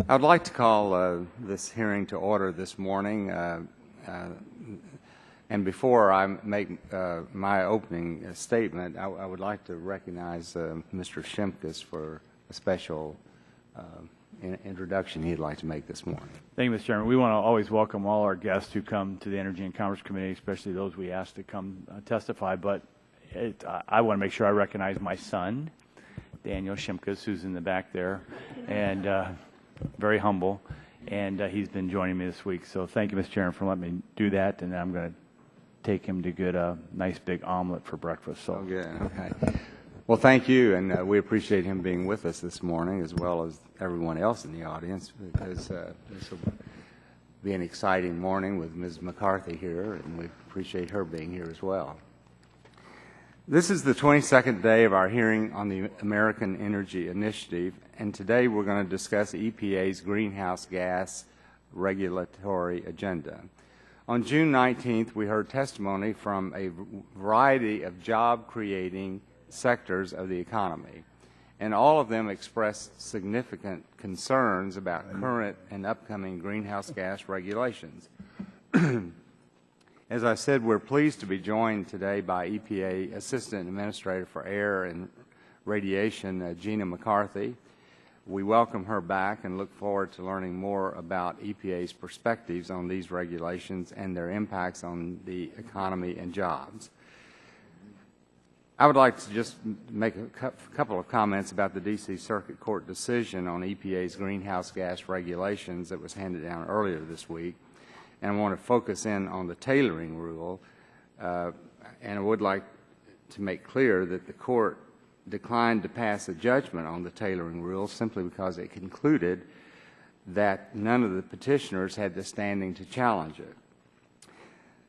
I would like to call this hearing to order this morning. And before I make my opening statement, I would like to recognize Mr. Shimkus for a special introduction he'd like to make this morning. Thank you, Mr. Chairman. We want to always welcome all our guests who come to the Energy and Commerce Committee, especially those we ask to come testify. But I want to make sure I recognize my son, Daniel Shimkus, who's in the back there, and very humble, and he's been joining me this week. So thank you, Mr. Chairman, for letting me do that, and I'm going to take him to get a nice big omelet for breakfast. So. Oh, good. Okay. Well, thank you, and we appreciate him being with us this morning, as well as everyone else in the audience, because this will be an exciting morning with Ms. McCarthy here, and we appreciate her being here as well. This is the 22nd day of our hearing on the American Energy Initiative, and today we're going to discuss EPA's greenhouse gas regulatory agenda. On June 19th, we heard testimony from a variety of job-creating sectors of the economy, and all of them expressed significant concerns about current and upcoming greenhouse gas regulations. As I said, we're pleased to be joined today by EPA Assistant Administrator for Air and Radiation, Gina McCarthy. We welcome her back and look forward to learning more about EPA's perspectives on these regulations and their impacts on the economy and jobs. I would like to just make a couple of comments about the D.C. Circuit Court decision on EPA's greenhouse gas regulations that was handed down earlier this week. And I want to focus in on the tailoring rule, and I would like to make clear that the Court declined to pass a judgment on the tailoring rule simply because it concluded that none of the petitioners had the standing to challenge it.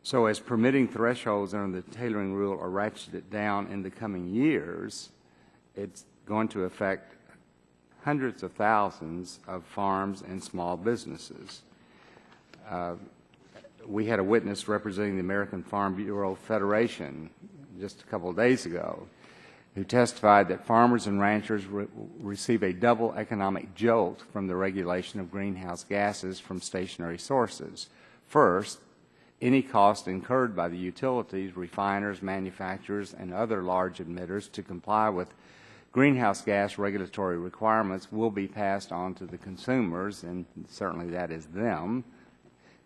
So as permitting thresholds under the tailoring rule are ratcheted down in the coming years, it's going to affect hundreds of thousands of farms and small businesses. We had a witness representing the American Farm Bureau Federation just a couple of days ago who testified that farmers and ranchers receive a double economic jolt from the regulation of greenhouse gases from stationary sources. First, any cost incurred by the utilities, refiners, manufacturers, and other large emitters to comply with greenhouse gas regulatory requirements will be passed on to the consumers, and certainly that is them,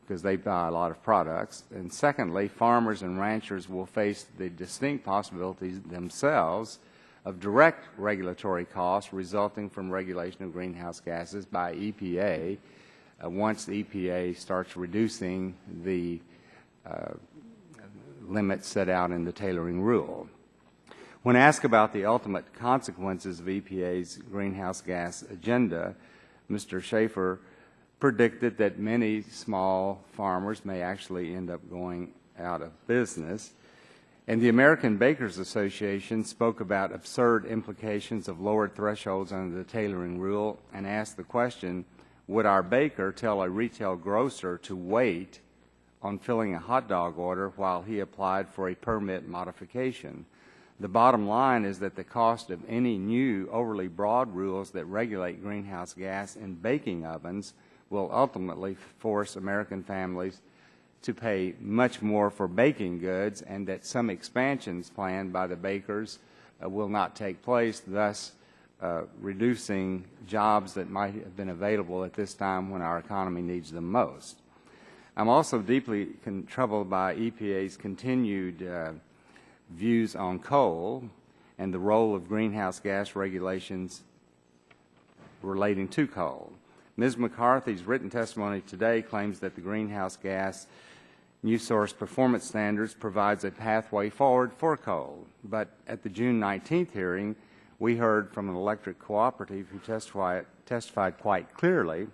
because they buy a lot of products. And secondly, farmers and ranchers will face the distinct possibilities themselves of direct regulatory costs resulting from regulation of greenhouse gases by EPA once the EPA starts reducing the limits set out in the tailoring rule. When asked about the ultimate consequences of EPA's greenhouse gas agenda, Mr. Schaefer predicted that many small farmers may actually end up going out of business. And the American Bakers Association spoke about absurd implications of lowered thresholds under the tailoring rule and asked the question, would our baker tell a retail grocer to wait on filling a hot dog order while he applied for a permit modification? The bottom line is that the cost of any new overly broad rules that regulate greenhouse gas in baking ovens will ultimately force American families to pay much more for baking goods, and that some expansions planned by the bakers will not take place, thus reducing jobs that might have been available at this time when our economy needs them most. I'm also deeply troubled by EPA's continued views on coal and the role of greenhouse gas regulations relating to coal. Ms. McCarthy's written testimony today claims that the greenhouse gas new source performance standards provides a pathway forward for coal. But at the June 19th hearing, we heard from an electric cooperative who testified quite clearly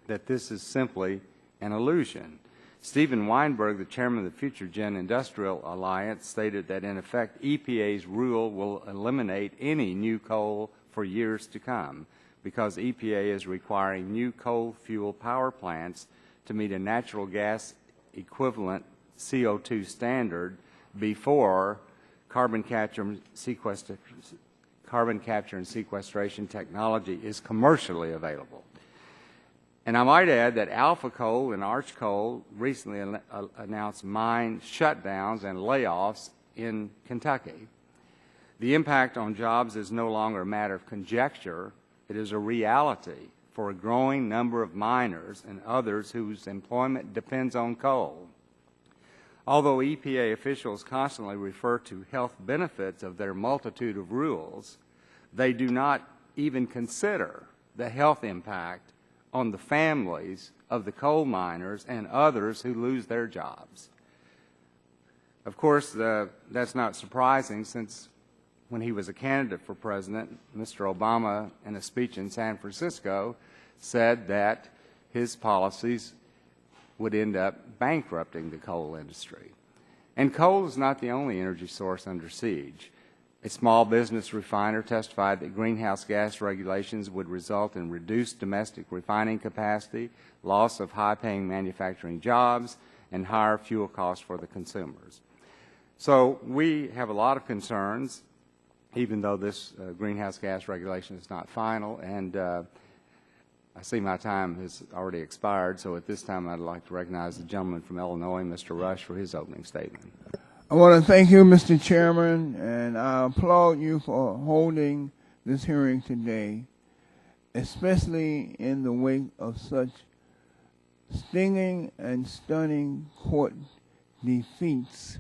that this is simply an illusion. Stephen Weinberg, the chairman of the Future Gen Industrial Alliance, stated that in effect EPA's rule will eliminate any new coal for years to come, because EPA is requiring new coal fuel power plants to meet a natural gas equivalent CO2 standard before carbon capture and sequestration technology is commercially available. And I might add that Alpha Coal and Arch Coal recently announced mine shutdowns and layoffs in Kentucky. The impact on jobs is no longer a matter of conjecture. It is a reality for a growing number of miners and others whose employment depends on coal. Although EPA officials constantly refer to health benefits of their multitude of rules, they do not even consider the health impact on the families of the coal miners and others who lose their jobs. Of course, that's not surprising, since when he was a candidate for president, Mr. Obama, in a speech in San Francisco, said that his policies would end up bankrupting the coal industry. And coal is not the only energy source under siege. A small business refiner testified that greenhouse gas regulations would result in reduced domestic refining capacity, loss of high-paying manufacturing jobs, and higher fuel costs for the consumers. So we have a lot of concerns, even though this greenhouse gas regulation is not final, and I see my time has already expired, so at this time I'd like to recognize the gentleman from Illinois, Mr. Rush, for his opening statement. I want to thank you, Mr. Chairman, and I applaud you for holding this hearing today, especially in the wake of such stinging and stunning court defeats,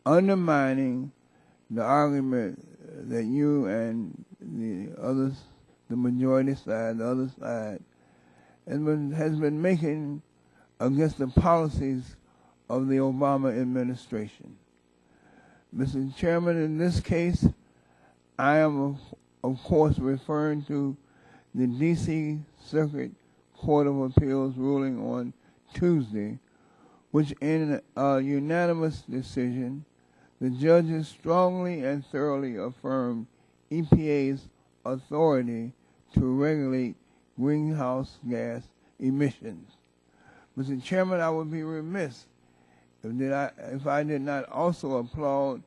undermining the argument that you and the others, the majority side, the other side, has been making against the policies of the Obama administration. Mr. Chairman, in this case, I am, of course, referring to the D.C. Circuit Court of Appeals ruling on Tuesday, which in a unanimous decision, the judges strongly and thoroughly affirmed EPA's authority to regulate greenhouse gas emissions. Mr. Chairman, I would be remiss if I did not also applaud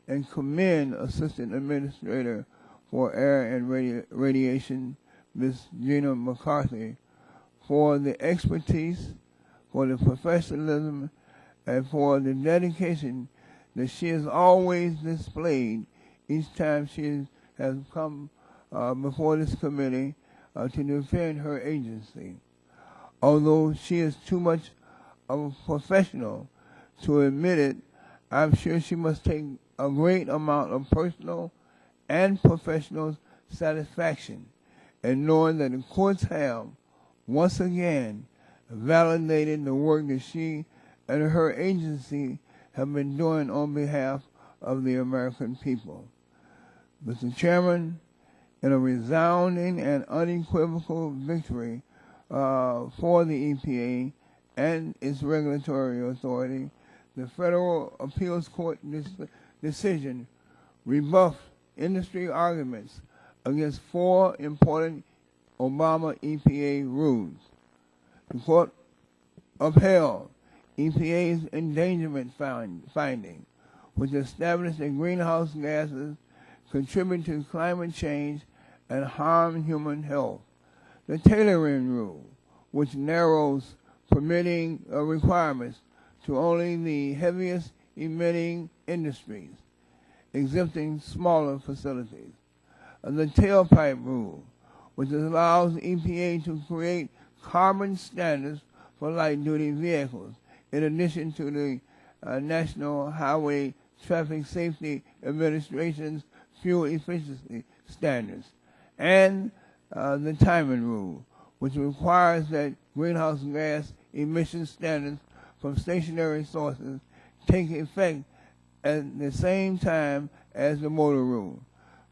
and commend Assistant Administrator for Air and Radiation, Ms. Gina McCarthy, for the expertise, for the professionalism, and for the dedication that she has always displayed each time she has come before this committee to defend her agency. Although she is too much of a professional to admit it, I'm sure she must take a great amount of personal and professional satisfaction in knowing that the courts have, once again, validated the work that she and her agency have been doing on behalf of the American people. Mr. Chairman, in a resounding and unequivocal victory for the EPA and its regulatory authority, the Federal Appeals Court decision rebuffed industry arguments against 4 important Obama EPA rules. The court upheld EPA's endangerment finding, which established that greenhouse gases contribute to climate change and harm human health. The tailoring rule, which narrows permitting requirements to only the heaviest emitting industries, exempting smaller facilities. The tailpipe rule, which allows EPA to create carbon standards for light-duty vehicles, in addition to the National Highway Traffic Safety Administration's fuel efficiency standards, and the timing rule, which requires that greenhouse gas emission standards from stationary sources take effect at the same time as the motor rule.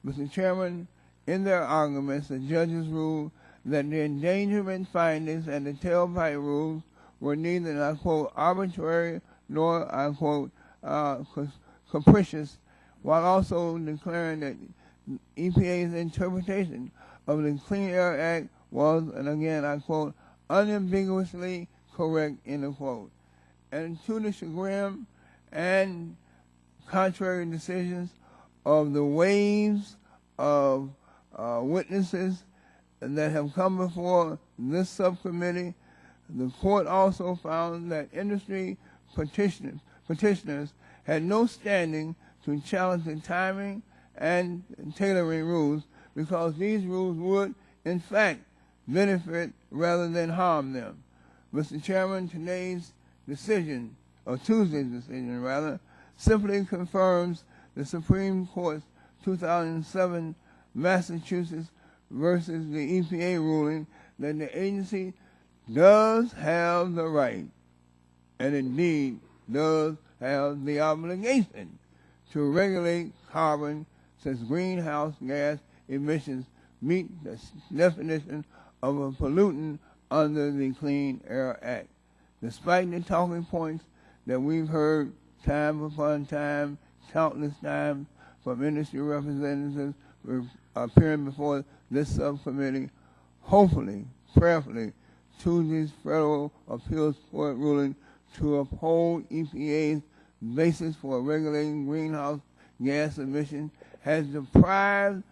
Mr. Chairman, in their arguments, the judges ruled that the endangerment findings and the tailpipe rules were neither, and I quote, arbitrary nor, I quote, capricious, while also declaring that EPA's interpretation of the Clean Air Act was, and again, I quote, unambiguously correct, end quote. And to the chagrin and contrary decisions of the waves of witnesses that have come before this subcommittee, The court also found that industry petitioners had no standing to challenge the timing and tailoring rules because these rules would, in fact, benefit rather than harm them. Mr. Chairman, Tuesday's decision, simply confirms the Supreme Court's 2007 Massachusetts versus the EPA ruling that the agency does have the right, and indeed does have the obligation, to regulate carbon, since greenhouse gas emissions meet the definition of a pollutant under the Clean Air Act. Despite the talking points that we've heard time upon time, countless times, from industry representatives appearing before this subcommittee, hopefully, prayerfully, Tuesday's Federal Appeals Court ruling to uphold EPA's basis for regulating greenhouse gas emissions has deprived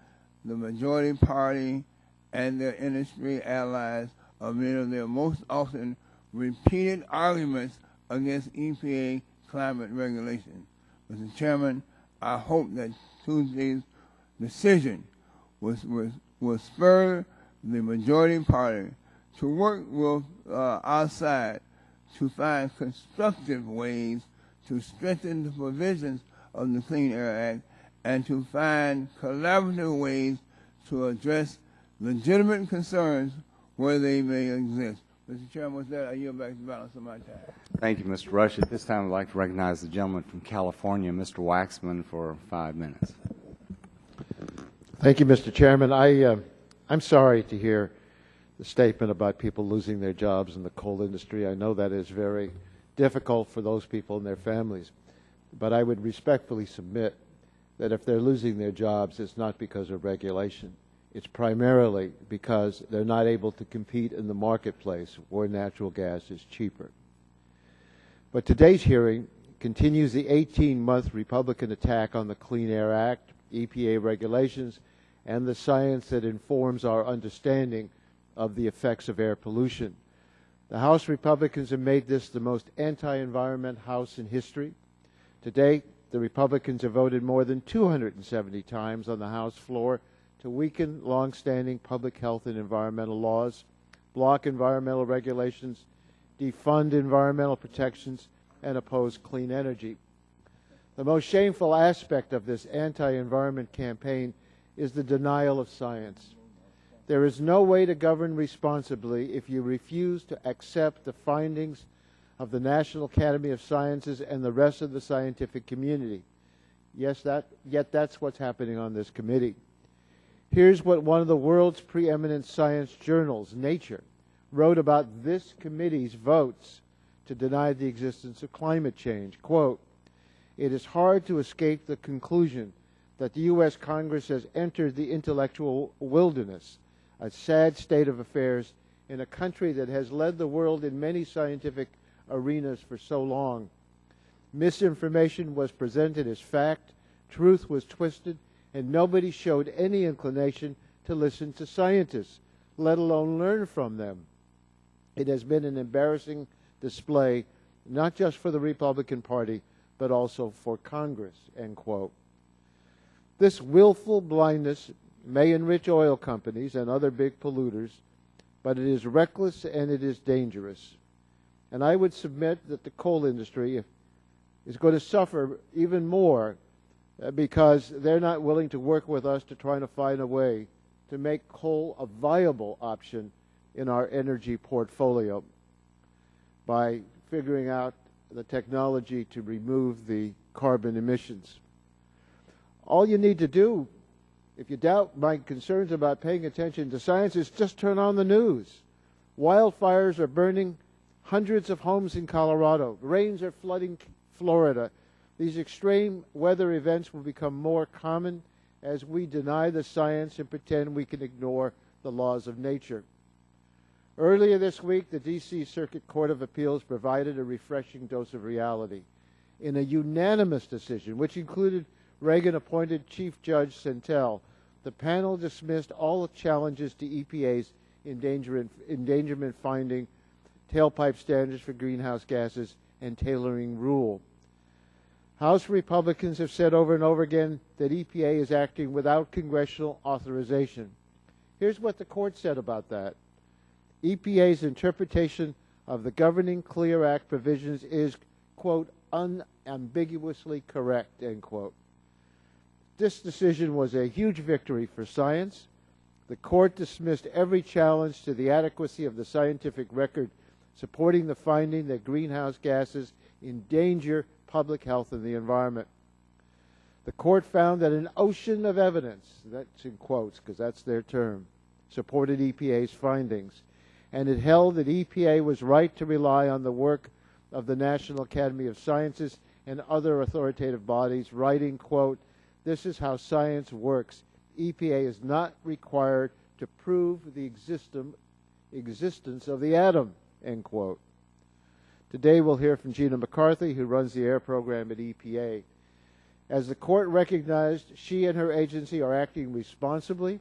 the majority party and their industry allies of many of their most often repeated arguments against EPA climate regulation. Mr. Chairman, I hope that Tuesday's decision will spur the majority party to work with our side to find constructive ways to strengthen the provisions of the Clean Air Act and to find collaborative ways to address legitimate concerns where they may exist. Mr. Chairman, with that, I yield back the balance of my time. Thank you, Mr. Rush. At this time, I'd like to recognize the gentleman from California, Mr. Waxman, for 5 minutes. Thank you, Mr. Chairman. I'm sorry to hear the statement about people losing their jobs in the coal industry. I know that is very difficult for those people and their families. But I would respectfully submit that if they're losing their jobs, it's not because of regulation. It's primarily because they're not able to compete in the marketplace where natural gas is cheaper. But today's hearing continues the 18-month Republican attack on the Clean Air Act, EPA regulations, and the science that informs our understanding of the effects of air pollution. The House Republicans have made this the most anti-environment House in history. To date, the Republicans have voted more than 270 times on the House floor to weaken long-standing public health and environmental laws, block environmental regulations, defund environmental protections, and oppose clean energy. The most shameful aspect of this anti-environment campaign is the denial of science. There is no way to govern responsibly if you refuse to accept the findings of the National Academy of Sciences and the rest of the scientific community. Yet that's what's happening on this committee. Here's what one of the world's preeminent science journals, Nature, wrote about this committee's votes to deny the existence of climate change. Quote, "It is hard to escape the conclusion that the U.S. Congress has entered the intellectual wilderness, a sad state of affairs in a country that has led the world in many scientific arenas for so long. Misinformation was presented as fact, truth was twisted, and nobody showed any inclination to listen to scientists, let alone learn from them. It has been an embarrassing display, not just for the Republican Party, but also for Congress," end quote. This willful blindness may enrich oil companies and other big polluters, but it is reckless and it is dangerous. And I would submit that the coal industry is going to suffer even more because they're not willing to work with us to try to find a way to make coal a viable option in our energy portfolio by figuring out the technology to remove the carbon emissions. All you need to do, if you doubt my concerns about paying attention to science, is just turn on the news. Wildfires are burning hundreds of homes in Colorado. Rains are flooding Florida. These extreme weather events will become more common as we deny the science and pretend we can ignore the laws of nature. Earlier this week, the D.C. Circuit Court of Appeals provided a refreshing dose of reality. In a unanimous decision, which included Reagan-appointed Chief Judge Sentel, the panel dismissed all challenges to EPA's endangerment finding tailpipe standards for greenhouse gases, and tailoring rule. House Republicans have said over and over again that EPA is acting without congressional authorization. Here's what the court said about that. EPA's interpretation of the governing Clear Act provisions is, quote, unambiguously correct, end quote. This decision was a huge victory for science. The court dismissed every challenge to the adequacy of the scientific record supporting the finding that greenhouse gases endanger public health and the environment. The court found that an ocean of evidence, that's in quotes because that's their term, supported EPA's findings, and it held that EPA was right to rely on the work of the National Academy of Sciences and other authoritative bodies, writing, quote, "This is how science works. EPA is not required to prove the existence of the atom," end quote. Today we'll hear from Gina McCarthy, who runs the air program at EPA. As the court recognized, she and her agency are acting responsibly.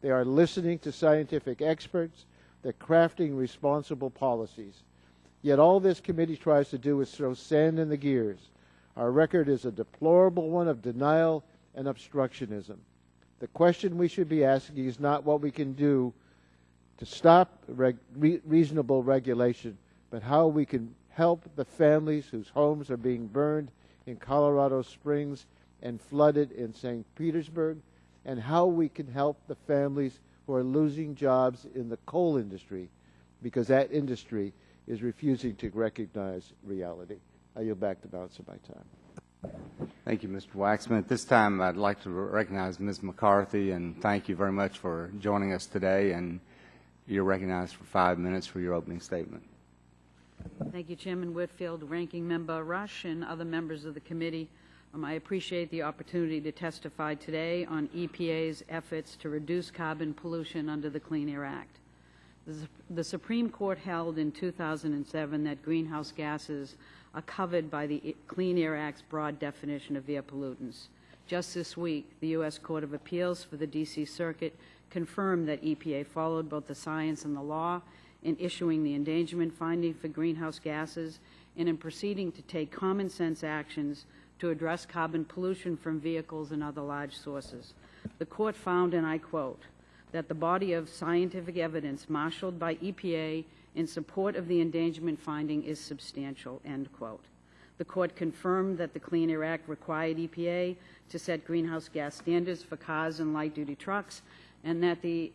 They are listening to scientific experts. They're crafting responsible policies. Yet all this committee tries to do is throw sand in the gears. Our record is a deplorable one of denial and obstructionism. The question we should be asking is not what we can do to stop reasonable regulation, but how we can help the families whose homes are being burned in Colorado Springs and flooded in St. Petersburg, and how we can help the families who are losing jobs in the coal industry, because that industry is refusing to recognize reality. I yield back the balance of my time. Thank you, Mr. Waxman. At this time, I'd like to recognize Ms. McCarthy and thank you very much for joining us today. And you're recognized for 5 minutes for your opening statement. Thank you, Chairman Whitfield, Ranking Member Rush, and other members of the committee. I appreciate the opportunity to testify today on EPA's efforts to reduce carbon pollution under the Clean Air Act. The Supreme Court held in 2007 that greenhouse gases are covered by the Clean Air Act's broad definition of air pollutants. Just this week, the U.S. Court of Appeals for the D.C. Circuit confirmed that EPA followed both the science and the law in issuing the endangerment finding for greenhouse gases and in proceeding to take common sense actions to address carbon pollution from vehicles and other large sources. The court found, and I quote, that the body of scientific evidence marshaled by EPA in support of the endangerment finding is substantial, end quote. The court confirmed that the Clean Air Act required EPA to set greenhouse gas standards for cars and light-duty trucks, and that the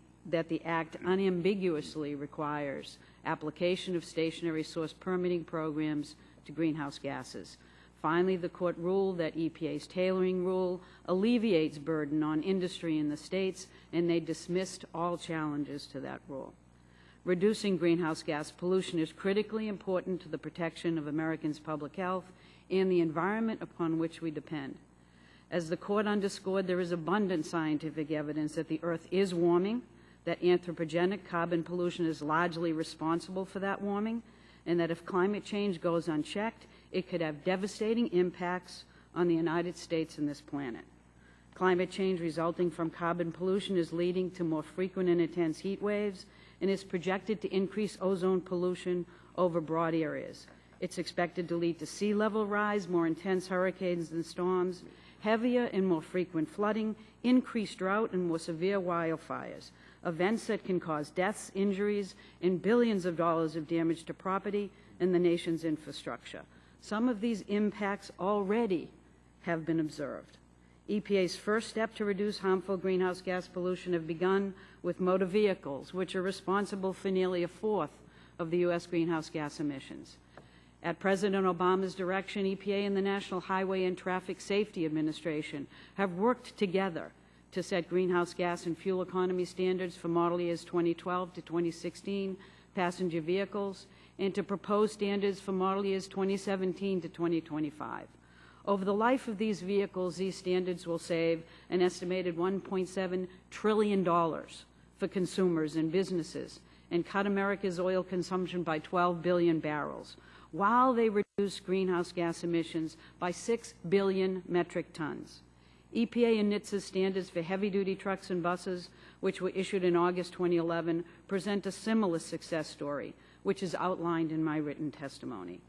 Act unambiguously requires application of stationary source permitting programs to greenhouse gases. Finally, the court ruled that EPA's tailoring rule alleviates burden on industry in the states, and they dismissed all challenges to that rule. Reducing greenhouse gas pollution is critically important to the protection of Americans' public health and the environment upon which we depend. As the court underscored, there is abundant scientific evidence that the Earth is warming, that anthropogenic carbon pollution is largely responsible for that warming, and that if climate change goes unchecked, it could have devastating impacts on the United States and this planet. Climate change resulting from carbon pollution is leading to more frequent and intense heat waves and is projected to increase ozone pollution over broad areas. It's expected to lead to sea level rise, more intense hurricanes and storms, heavier and more frequent flooding, increased drought, and more severe wildfires, events that can cause deaths, injuries, and billions of dollars of damage to property and the nation's infrastructure. Some of these impacts already have been observed. EPA's first step to reduce harmful greenhouse gas pollution have begun with motor vehicles, which are responsible for nearly a fourth of the U.S. greenhouse gas emissions. At President Obama's direction, EPA and the National Highway and Traffic Safety Administration have worked together to set greenhouse gas and fuel economy standards for model years 2012 to 2016 passenger vehicles and to propose standards for model years 2017 to 2025. Over the life of these vehicles, these standards will save an estimated $1.7 trillion for consumers and businesses and cut America's oil consumption by 12 billion barrels, while they reduce greenhouse gas emissions by 6 billion metric tons. EPA and NHTSA's standards for heavy-duty trucks and buses, which were issued in August 2011, present a similar success story, which is outlined in my written testimony.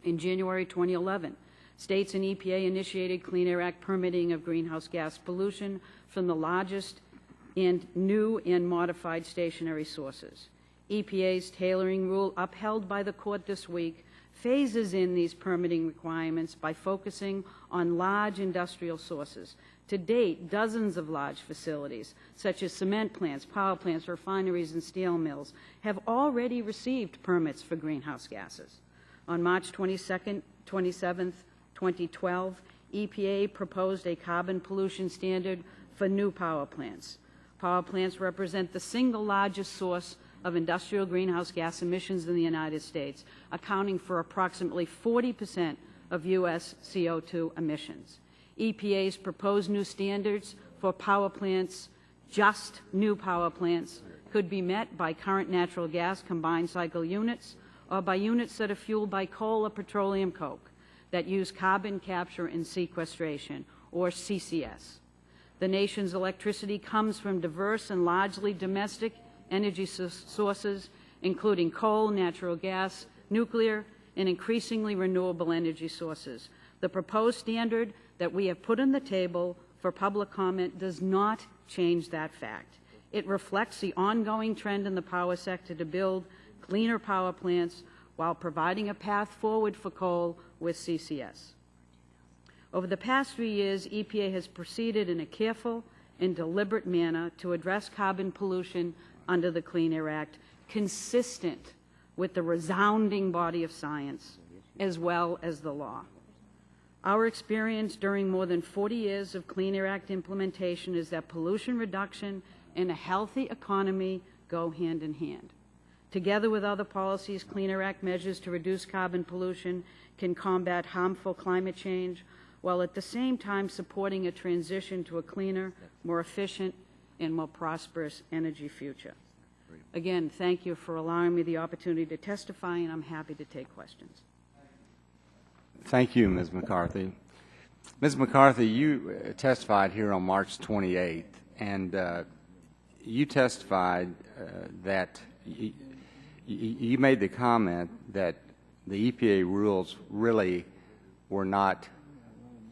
In January 2011, states and EPA initiated Clean Air Act permitting of greenhouse gas pollution from the largest and new and modified stationary sources. EPA's tailoring rule, upheld by the court this week, phases in these permitting requirements by focusing on large industrial sources. To date, dozens of large facilities, such as cement plants, power plants, refineries, and steel mills, have already received permits for greenhouse gases. On March 27, 2012, EPA proposed a carbon pollution standard for new power plants. Power plants represent the single largest source of industrial greenhouse gas emissions in the United States, accounting for approximately 40% of U.S. CO2 emissions. EPA's proposed new standards for power plants, just new power plants, could be met by current natural gas combined cycle units or by units that are fueled by coal or petroleum coke that use carbon capture and sequestration, or CCS. The nation's electricity comes from diverse and largely domestic energy sources, including coal, natural gas, nuclear, and increasingly renewable energy sources. The proposed standard that we have put on the table for public comment does not change that fact. It reflects the ongoing trend in the power sector to build cleaner power plants while providing a path forward for coal with CCS. Over the past 3 years, EPA has proceeded in a careful and deliberate manner to address carbon pollution under the Clean Air Act, consistent with the resounding body of science as well as the law. Our experience during more than 40 years of Clean Air Act implementation is that pollution reduction and a healthy economy go hand in hand. Together with other policies, Clean Air Act measures to reduce carbon pollution can combat harmful climate change, while at the same time supporting a transition to a cleaner, more efficient, and more prosperous energy future. Again, thank you for allowing me the opportunity to testify, and I'm happy to take questions. Thank you, Ms. McCarthy. Ms. McCarthy, you testified here on March 28th, and you testified that you made the comment that the EPA rules really were not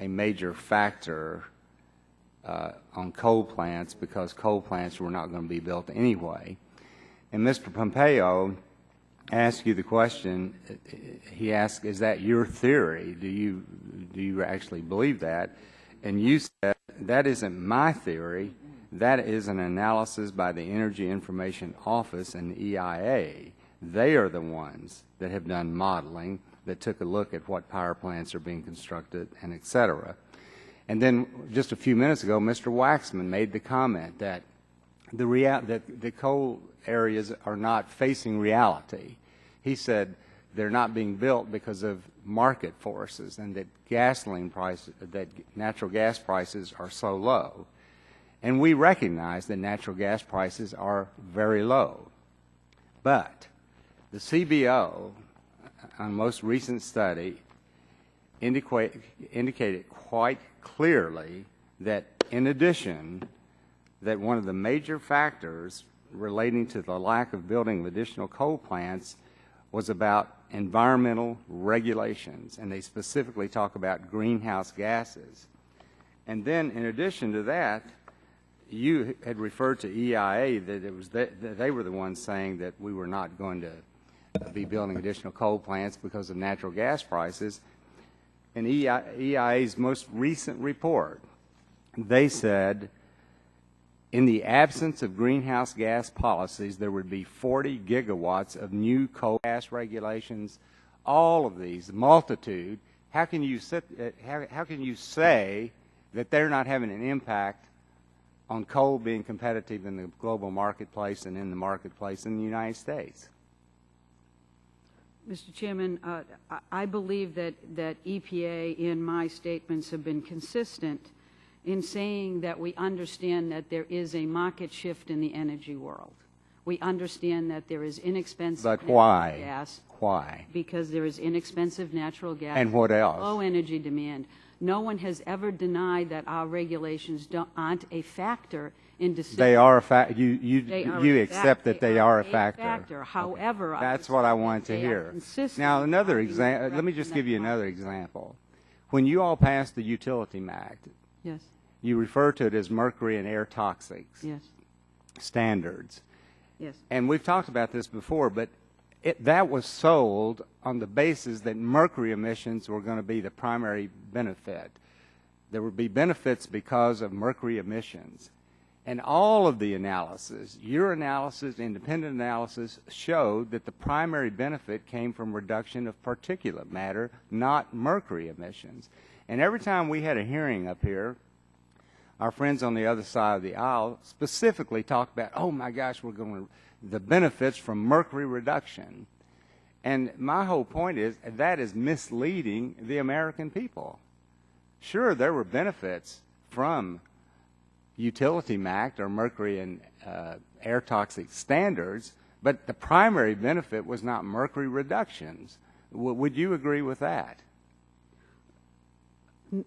a major factor on coal plants because coal plants were not going to be built anyway. And Mr. Pompeo asked you the question, he asked, is that your theory? Do you actually believe that? And you said, that isn't my theory. That is an analysis by the Energy Information Office and the EIA. They are the ones that have done modeling, that took a look at what power plants are being constructed, and et cetera. And then just a few minutes ago, Mr. Waxman made the comment that the coal areas are not facing reality. He said they're not being built because of market forces, and that natural gas prices are so low. And we recognize that natural gas prices are very low. But the CBO, on the most recent study, indicated quite clearly that in addition, that one of the major factors relating to the lack of building additional coal plants was about environmental regulations, and they specifically talk about greenhouse gases. And then in addition to that, you had referred to EIA, that they were the ones saying that we were not going to be building additional coal plants because of natural gas prices. In EIA's most recent report, they said in the absence of greenhouse gas policies, there would be 40 gigawatts of new coal gas regulations. All of these, multitude. How can you say that they're not having an impact on coal being competitive in the global marketplace and in the marketplace in the United States? Mr. Chairman, I believe that EPA in my statements have been consistent in saying that we understand that there is a market shift in the energy world. We understand that there is inexpensive natural gas. Why? Because there is inexpensive natural gas. And what else? Low energy demand. No one has ever denied that our regulations aren't a factor in December. They are a factor. They are You a accept that they are a factor. factor. However, That's what I wanted to they are hear. consistent Now, another with example. Let me just give you another example. When you all passed the Utility Act, Yes, you refer to it as mercury and air toxics yes, standards. yes. And we've talked about this before, but that was sold on the basis that mercury emissions were going to be the primary benefit. There would be benefits because of mercury emissions. And all of the analysis, your analysis, independent analysis, showed that the primary benefit came from reduction of particulate matter, not mercury emissions. And every time we had a hearing up here, our friends on the other side of the aisle specifically talked about, oh my gosh, we're going to, the benefits from mercury reduction. And my whole point is that is misleading the American people. Sure, there were benefits from Utility Act or mercury and air toxic standards, but the primary benefit was not mercury reductions. Would you agree with that?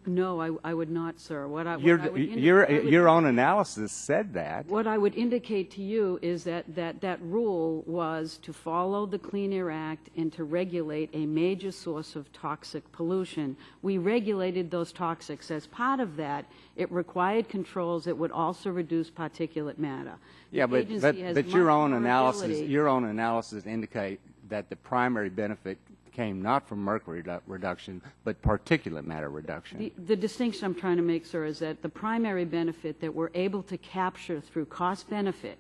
No, I would not, sir. Your own analysis said that. What I would indicate to you is that rule was to follow the Clean Air Act and to regulate a major source of toxic pollution. We regulated those toxics. As part of that, it required controls that would also reduce particulate matter. Yeah, but your own analysis indicate that the primary benefit came not from mercury reduction, but particulate matter reduction. The distinction I'm trying to make, sir, is that the primary benefit that we're able to capture through cost benefit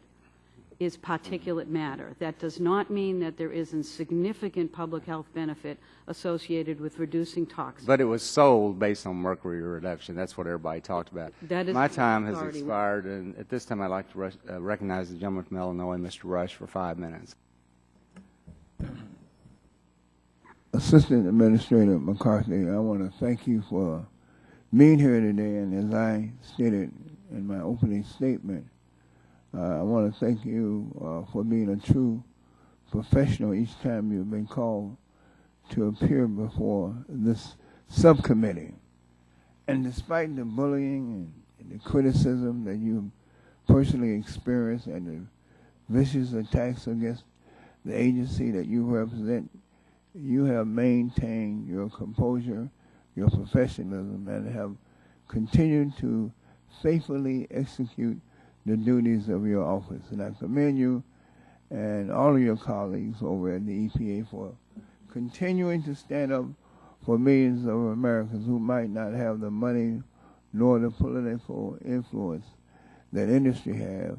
is particulate matter. That does not mean that there isn't significant public health benefit associated with reducing toxins. But it was sold based on mercury reduction. That's what everybody talked about. That is My time has expired, and at this time I'd like to recognize the gentleman from Illinois, Mr. Rush, for 5 minutes. Assistant Administrator McCarthy, I want to thank you for being here today, and as I stated in my opening statement, I want to thank you for being a true professional each time you've been called to appear before this subcommittee. And despite the bullying and the criticism that you personally experienced and the vicious attacks against the agency that you represent, you have maintained your composure, your professionalism, and have continued to faithfully execute the duties of your office. And I commend you and all of your colleagues over at the EPA for continuing to stand up for millions of Americans who might not have the money nor the political influence that industry have,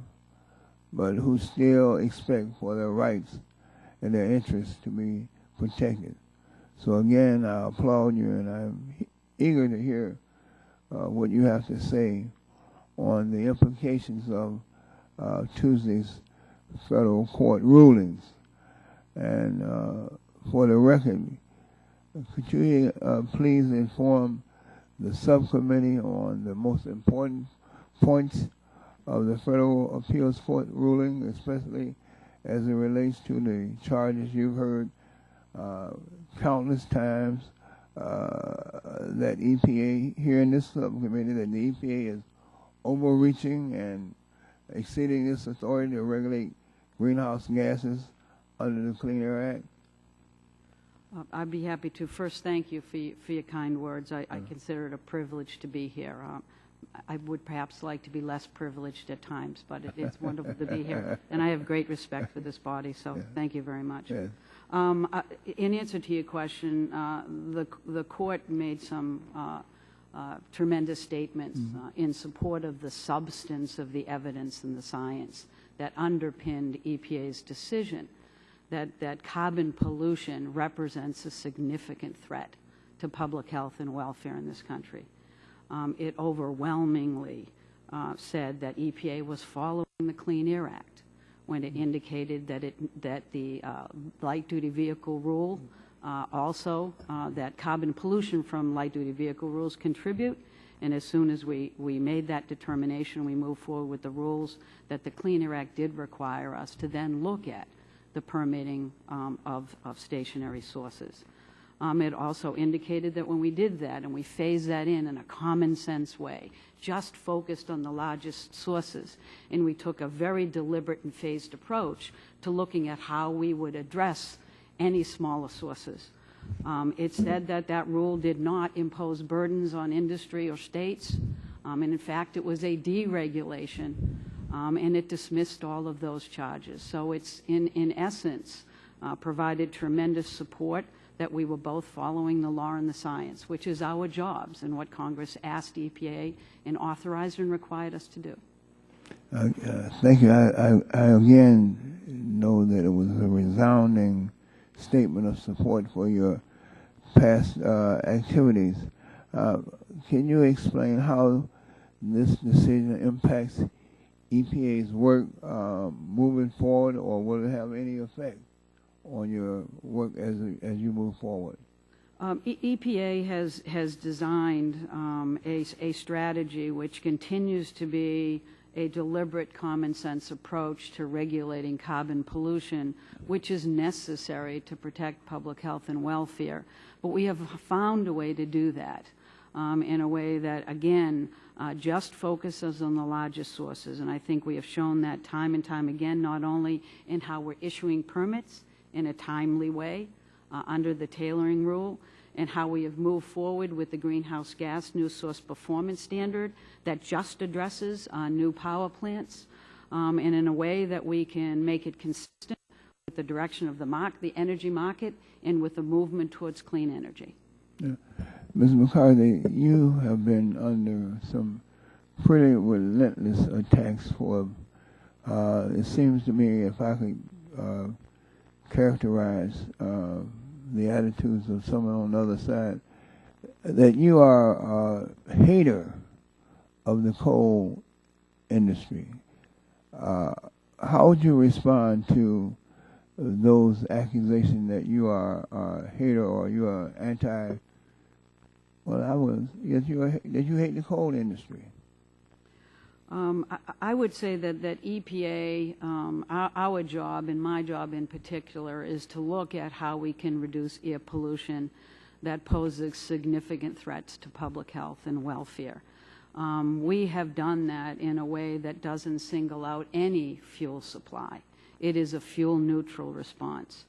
but who still expect for their rights and their interests to be protected. So again, I applaud you, and I'm eager to hear what you have to say on the implications of Tuesday's federal court rulings. And for the record, could you please inform the subcommittee on the most important points of the federal appeals court ruling, especially as it relates to the charges you've heard countless times that EPA, here in this subcommittee, that the EPA is overreaching and exceeding its authority to regulate greenhouse gases under the Clean Air Act? I'd be happy to. First, thank you for your kind words. I consider it a privilege to be here. I would perhaps like to be less privileged at times, but it's wonderful to be here. And I have great respect for this body, so thank you very much. Yes. In answer to your question, the court made some tremendous statements in support of the substance of the evidence and the science that underpinned EPA's decision that carbon pollution represents a significant threat to public health and welfare in this country. It overwhelmingly said that EPA was following the Clean Air Act when it indicated that the light-duty vehicle rule also, that carbon pollution from light-duty vehicle rules contribute, and as soon as we made that determination, we moved forward with the rules that the Clean Air Act did require us to then look at the permitting of stationary sources. It also indicated that when we did that and we phased that in a common sense way, just focused on the largest sources, and we took a very deliberate and phased approach to looking at how we would address any smaller sources. It said that that rule did not impose burdens on industry or states, and in fact it was a deregulation, and it dismissed all of those charges. So it's in essence provided tremendous support that we were both following the law and the science, which is our jobs and what Congress asked EPA and authorized and required us to do. Thank you. I again know that it was a resounding statement of support for your past activities. Can you explain how this decision impacts EPA's work moving forward, or will it have any effect on your work as you move forward? EPA has designed a strategy which continues to be a deliberate common sense approach to regulating carbon pollution, which is necessary to protect public health and welfare. But we have found a way to do that in a way that, again, just focuses on the largest sources. And I think we have shown that time and time again, not only in how we're issuing permits in a timely way under the tailoring rule, and how we have moved forward with the greenhouse gas new source performance standard that just addresses new power plants, and in a way that we can make it consistent with the direction of the energy market and with the movement towards clean energy. Yeah. Ms. McCarthy, you have been under some pretty relentless attacks for, it seems to me, if I could characterize the attitudes of someone on the other side, that you are a hater of the coal industry. How would you respond to those accusations that you are a hater or you are anti? Well, that you hate the coal industry. I would say that EPA, our job and my job in particular, is to look at how we can reduce air pollution that poses significant threats to public health and welfare. We have done that in a way that doesn't single out any fuel supply. It is a fuel-neutral response.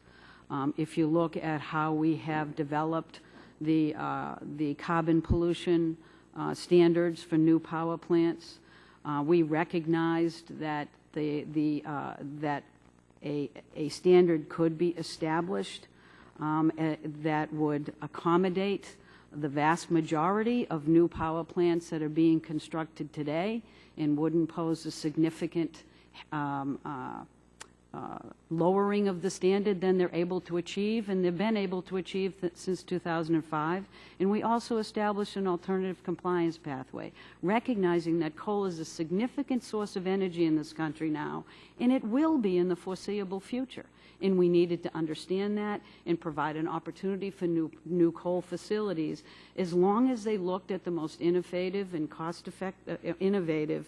If you look at how we have developed the carbon pollution standards for new power plants, we recognized that that a standard could be established that would accommodate the vast majority of new power plants that are being constructed today and wouldn't pose a significant lowering of the standard than they're able to achieve, and they've been able to achieve since 2005. And we also established an alternative compliance pathway, recognizing that coal is a significant source of energy in this country now, and it will be in the foreseeable future. And we needed to understand that and provide an opportunity for new coal facilities, as long as they looked at the most innovative and innovative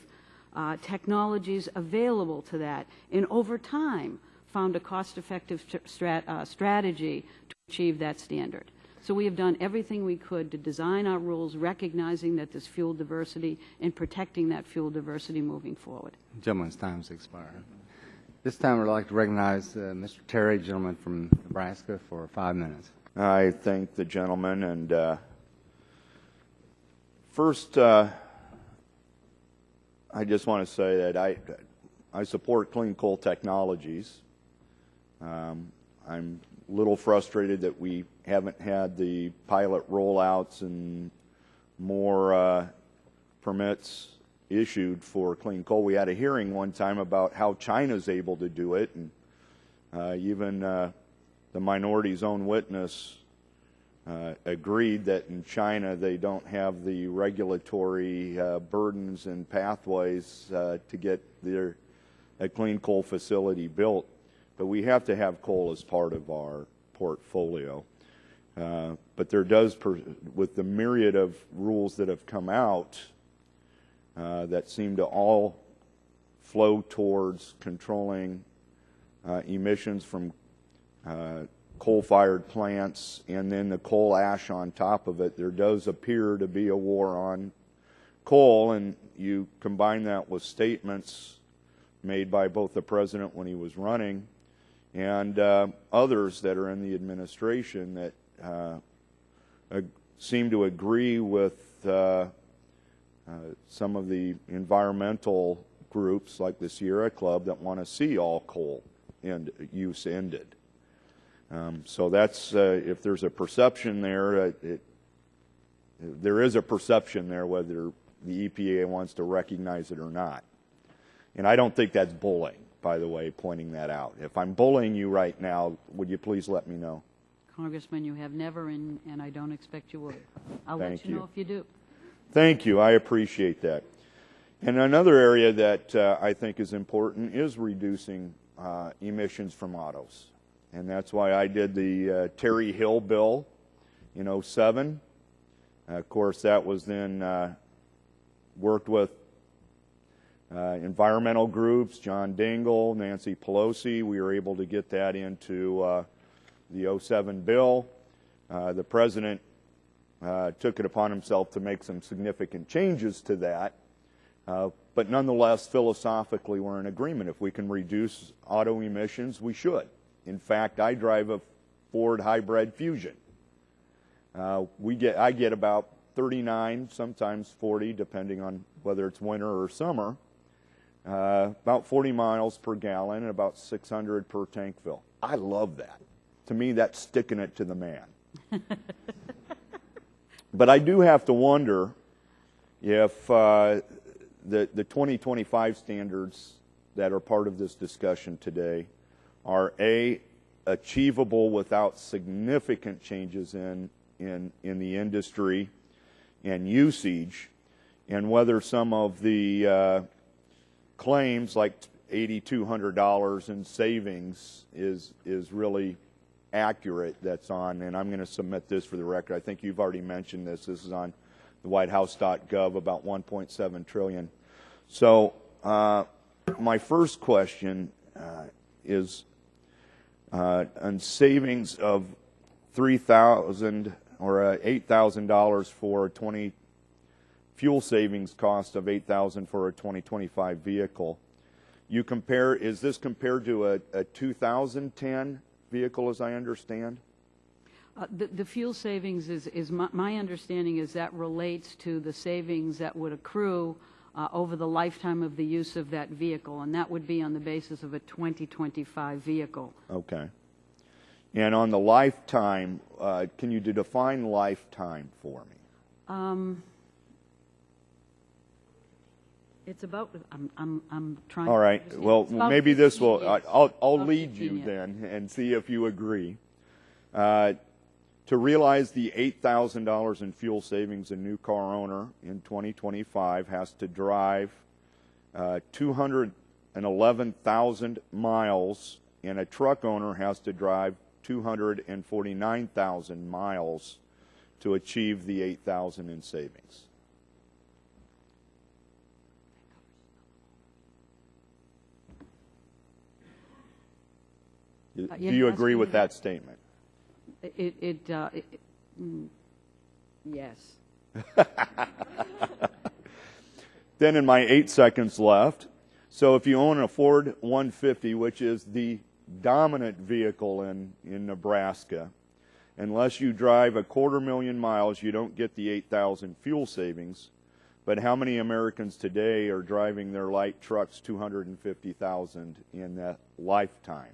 technologies available to that, and over time found a cost-effective strategy to achieve that standard. So we have done everything we could to design our rules, recognizing that there's fuel diversity and protecting that fuel diversity moving forward. Gentleman's time has expired. This time I'd like to recognize Mr. Terry, gentleman from Nebraska, for 5 minutes. I thank the gentleman, and first I just want to say that I support clean coal technologies. I'm a little frustrated that we haven't had the pilot rollouts and more permits issued for clean coal. We had a hearing one time about how China's able to do it, and even the minority's own witness agreed that in China they don't have the regulatory burdens and pathways to get a clean coal facility built. But we have to have coal as part of our portfolio. But there does, with the myriad of rules that have come out that seem to all flow towards controlling emissions from coal-fired plants and then the coal ash on top of it, there does appear to be a war on coal, and you combine that with statements made by both the president when he was running and others that are in the administration that seem to agree with some of the environmental groups like the Sierra Club that want to see all coal use ended. So that's, if there's a perception there, there is a perception there whether the EPA wants to recognize it or not. And I don't think that's bullying, by the way, pointing that out. If I'm bullying you right now, would you please let me know? Congressman, you have never, and I don't expect you would. I'll Thank let you know if you do. Thank you. I appreciate that. And another area that I think is important is reducing emissions from autos. And that's why I did the Terry Hill bill in 2007. Of course, that was then worked with environmental groups, John Dingell, Nancy Pelosi. We were able to get that into the 2007 bill. The president took it upon himself to make some significant changes to that. But nonetheless, philosophically, we're in agreement. If we can reduce auto emissions, we should. In fact, I drive a Ford hybrid Fusion. I get about 39, sometimes 40, depending on whether it's winter or summer, about 40 miles per gallon and about 600 per tank fill. I love that. To me, that's sticking it to the man. But I do have to wonder if the 2025 standards that are part of this discussion today are achievable without significant changes in the industry and usage, and whether some of the claims like $8,200 in savings is really accurate. That's on, and I'm going to submit this for the record. I think you've already mentioned this. This is on the whitehouse.gov, about $1.7 trillion. So my first question is on savings of $3,000 or $8,000 for a fuel savings cost of $8,000 for a 2025 vehicle. You compare, is this compared to a 2010 vehicle, as I understand? The fuel savings is my understanding is that relates to the savings that would accrue over the lifetime of the use of that vehicle, and that would be on the basis of a 2025 vehicle. Okay. And on the lifetime, can you define lifetime for me? It's about, I'm trying. All right. To well, maybe this will, I'll lead you years. then and see if you agree. To realize the $8,000 in fuel savings, a new car owner in 2025 has to drive 211,000 miles, and a truck owner has to drive 249,000 miles to achieve the $8,000 in savings. Do you agree with that statement? Yes. Then in my 8 seconds left, so if you own a Ford 150, which is the dominant vehicle in Nebraska, unless you drive 250,000 miles, you don't get the 8,000 fuel savings. But how many Americans today are driving their light trucks 250,000 in that lifetime?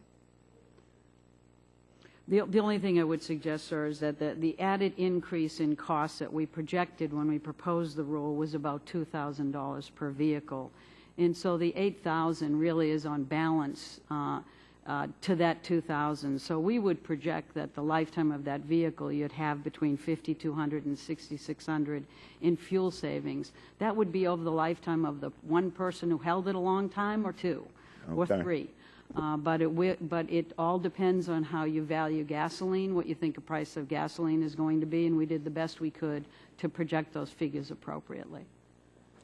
The only thing I would suggest, sir, is that the added increase in costs that we projected when we proposed the rule was about $2,000 per vehicle. And so the $8,000 really is on balance to that $2,000. So we would project that the lifetime of that vehicle you'd have between $5,200 and $6,600 in fuel savings. That would be over the lifetime of the one person who held it a long time, or two, or three. But it all depends on how you value gasoline, what you think the price of gasoline is going to be, and we did the best we could to project those figures appropriately.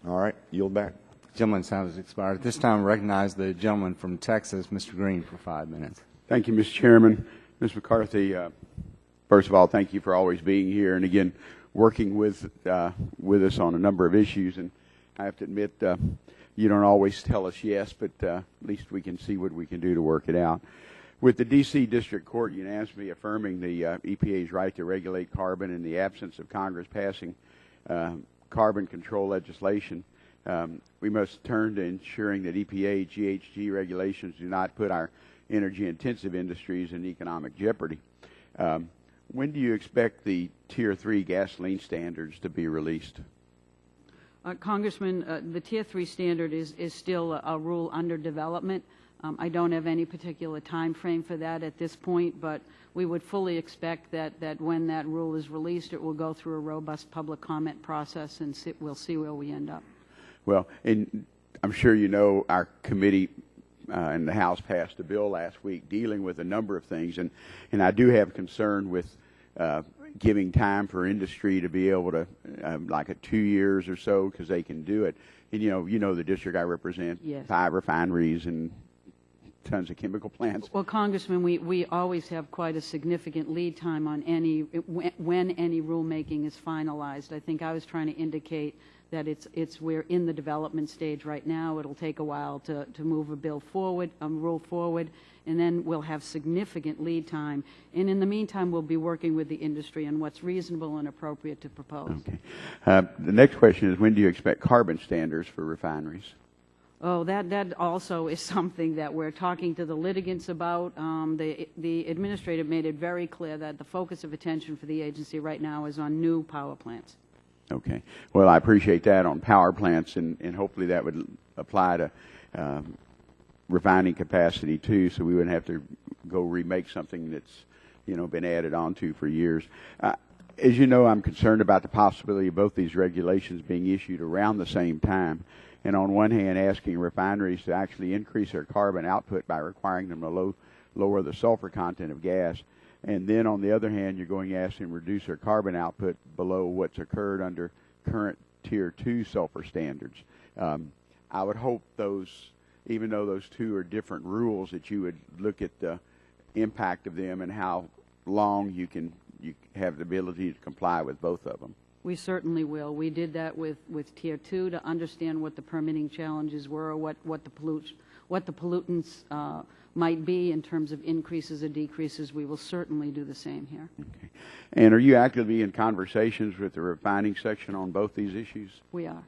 All right, yield back. Gentleman's time has expired. At this time, I recognize the gentleman from Texas, Mr. Green, for 5 minutes. Thank you, Mr. Chairman. Ms. McCarthy, first of all, thank you for always being here, and again, working with us on a number of issues. And I have to admit, you don't always tell us yes, but at least we can see what we can do to work it out. With the D.C. District Court unanimously affirming the EPA's right to regulate carbon in the absence of Congress passing carbon control legislation, we must turn to ensuring that EPA GHG regulations do not put our energy-intensive industries in economic jeopardy. When do you expect the Tier 3 gasoline standards to be released? Congressman, the Tier 3 standard is still a rule under development. I don't have any particular time frame for that at this point, but we would fully expect that when that rule is released, it will go through a robust public comment process, and we'll see where we end up. Well, and I'm sure you know our committee in the House passed a bill last week dealing with a number of things, and I do have concern with giving time for industry to be able to, like at 2 years or so, because they can do it. And you know the district I represent, yes. 5 refineries and tons of chemical plants. Well, Congressman, we always have quite a significant lead time on when any rulemaking is finalized. I think I was trying to indicate that we're in the development stage right now. It'll take a while to move a bill forward, rule forward, and then we'll have significant lead time. And in the meantime, we'll be working with the industry on what's reasonable and appropriate to propose. Okay. The next question is, when do you expect carbon standards for refineries? Oh, that also is something that we're talking to the litigants about. The administrator made it very clear that the focus of attention for the agency right now is on new power plants. Okay. Well, I appreciate that on power plants, and hopefully that would apply to refining capacity too, so we wouldn't have to go remake something that's been added onto for years. As you know, I'm concerned about the possibility of both these regulations being issued around the same time. And on one hand, asking refineries to actually increase their carbon output by requiring them to lower the sulfur content of gas. And then on the other hand, you're going to ask them to reduce their carbon output below what's occurred under current Tier 2 sulfur standards. I would hope even though those two are different rules, that you would look at the impact of them and how long you have the ability to comply with both of them. We certainly will. We did that with Tier 2 to understand what the permitting challenges were, what the pollutants might be in terms of increases or decreases. We will certainly do the same here. Okay. And are you actively in conversations with the refining section on both these issues? We are.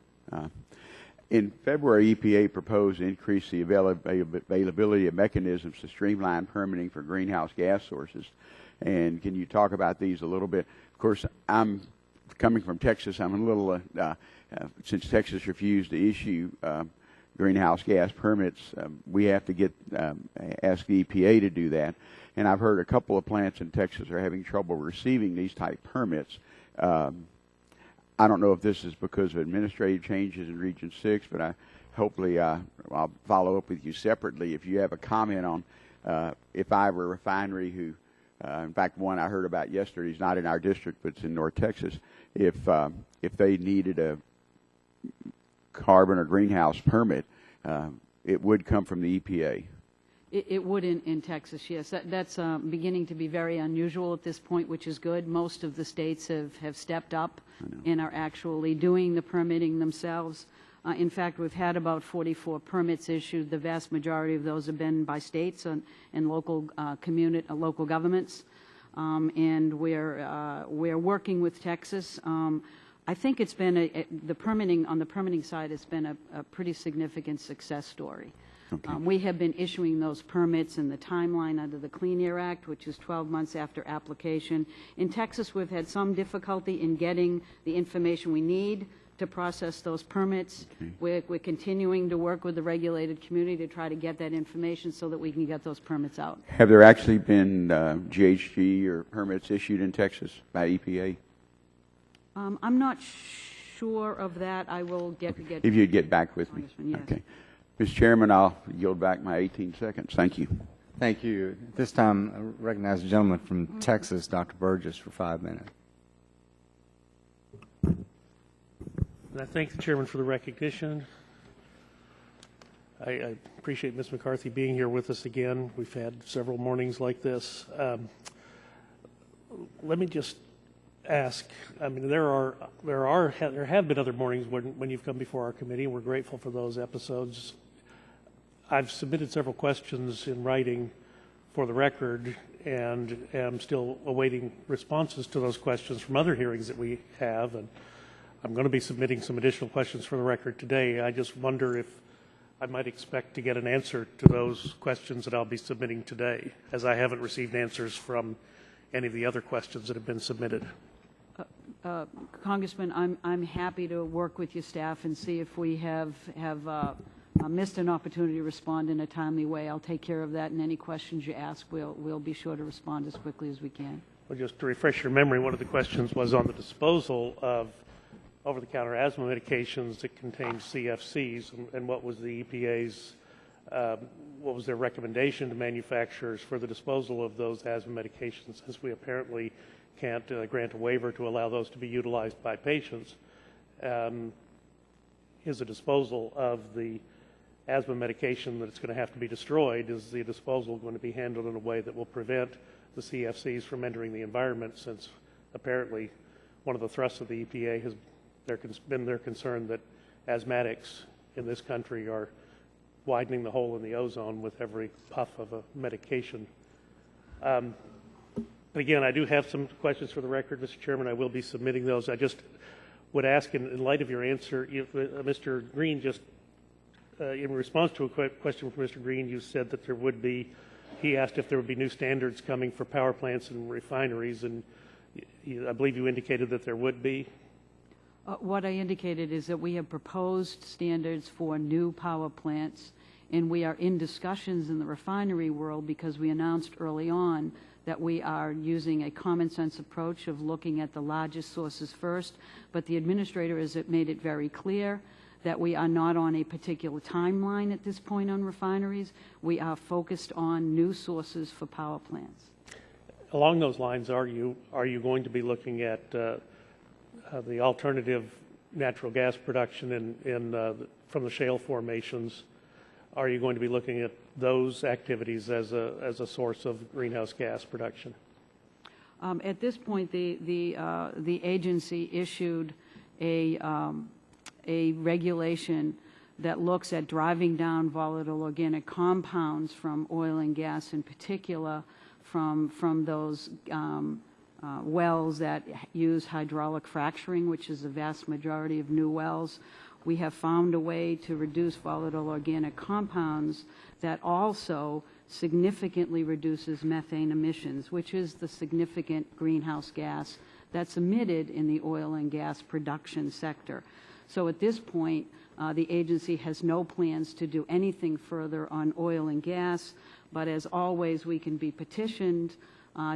In February, EPA proposed to increase the availability of mechanisms to streamline permitting for greenhouse gas sources. And can you talk about these a little bit? Of course, I'm coming from Texas. I'm a little, since Texas refused to issue greenhouse gas permits, we have to ask the EPA to do that. And I've heard a couple of plants in Texas are having trouble receiving these type permits. I don't know if this is because of administrative changes in Region 6, but hopefully I'll follow up with you separately if you have a comment on if I were a refinery who, in fact, one I heard about yesterday is not in our district, but it's in North Texas, if they needed a carbon or greenhouse permit, it would come from the EPA. It would in Texas, yes. That's beginning to be very unusual at this point, which is good. Most of the states have stepped up and are actually doing the permitting themselves. In fact, we've had about 44 permits issued. The vast majority of those have been by states and local local governments. And we're working with Texas. I think it's been on the permitting side, it's been a pretty significant success story. Okay. We have been issuing those permits in the timeline under the Clean Air Act, which is 12 months after application. In Texas, we've had some difficulty in getting the information we need to process those permits. Okay. We're continuing to work with the regulated community to try to get that information so that we can get those permits out. Have there actually been GHG or permits issued in Texas by EPA? I'm not sure of that. I will get if you'd get back with me. Yes. Okay. Mr. Chairman, I'll yield back my 18 seconds. Thank you. Thank you. At this time, I recognize the gentleman from Texas, Dr. Burgess, for 5 minutes. And I thank the chairman for the recognition. I appreciate Ms. McCarthy being here with us again. We've had several mornings like this. Let me just ask, I mean, there have been other mornings when you've come before our committee, and we're grateful for those episodes. I've submitted several questions in writing for the record and am still awaiting responses to those questions from other hearings that we have, and I'm going to be submitting some additional questions for the record today. I just wonder if I might expect to get an answer to those questions that I'll be submitting today, as I haven't received answers from any of the other questions that have been submitted. Congressman, I'm happy to work with your staff and see if we have missed an opportunity to respond in a timely way. I'll take care of that, and any questions you ask, we'll be sure to respond as quickly as we can. Well, just to refresh your memory, one of the questions was on the disposal of over-the-counter asthma medications that contain CFCs, and what was the EPA's, what was their recommendation to manufacturers for the disposal of those asthma medications, since we apparently can't grant a waiver to allow those to be utilized by patients. Is the disposal of the asthma medication that it's going to have to be destroyed, is the disposal going to be handled in a way that will prevent the CFCs from entering the environment, since apparently one of the thrusts of the EPA has been their concern that asthmatics in this country are widening the hole in the ozone with every puff of a medication. Again, I do have some questions for the record, Mr. Chairman. I will be submitting those. I just would ask, in light of your answer, Mr. Green just, in response to a question from Mr. Green, you said that there would be, he asked if there would be new standards coming for power plants and refineries, and I believe you indicated that there would be. What I indicated is that we have proposed standards for new power plants, and we are in discussions in the refinery world because we announced early on that we are using a common sense approach of looking at the largest sources first, but the administrator has made it very clear that we are not on a particular timeline at this point on refineries. We are focused on new sources for power plants. Along those lines, are you going to be looking at the alternative natural gas production from the shale formations? Are you going to be looking at those activities as a source of greenhouse gas production? At this point, the agency issued a regulation that looks at driving down volatile organic compounds from oil and gas, in particular from those wells that use hydraulic fracturing, which is the vast majority of new wells. We have found a way to reduce volatile organic compounds that also significantly reduces methane emissions, which is the significant greenhouse gas that's emitted in the oil and gas production sector. So at this point, the agency has no plans to do anything further on oil and gas, but as always, we can be petitioned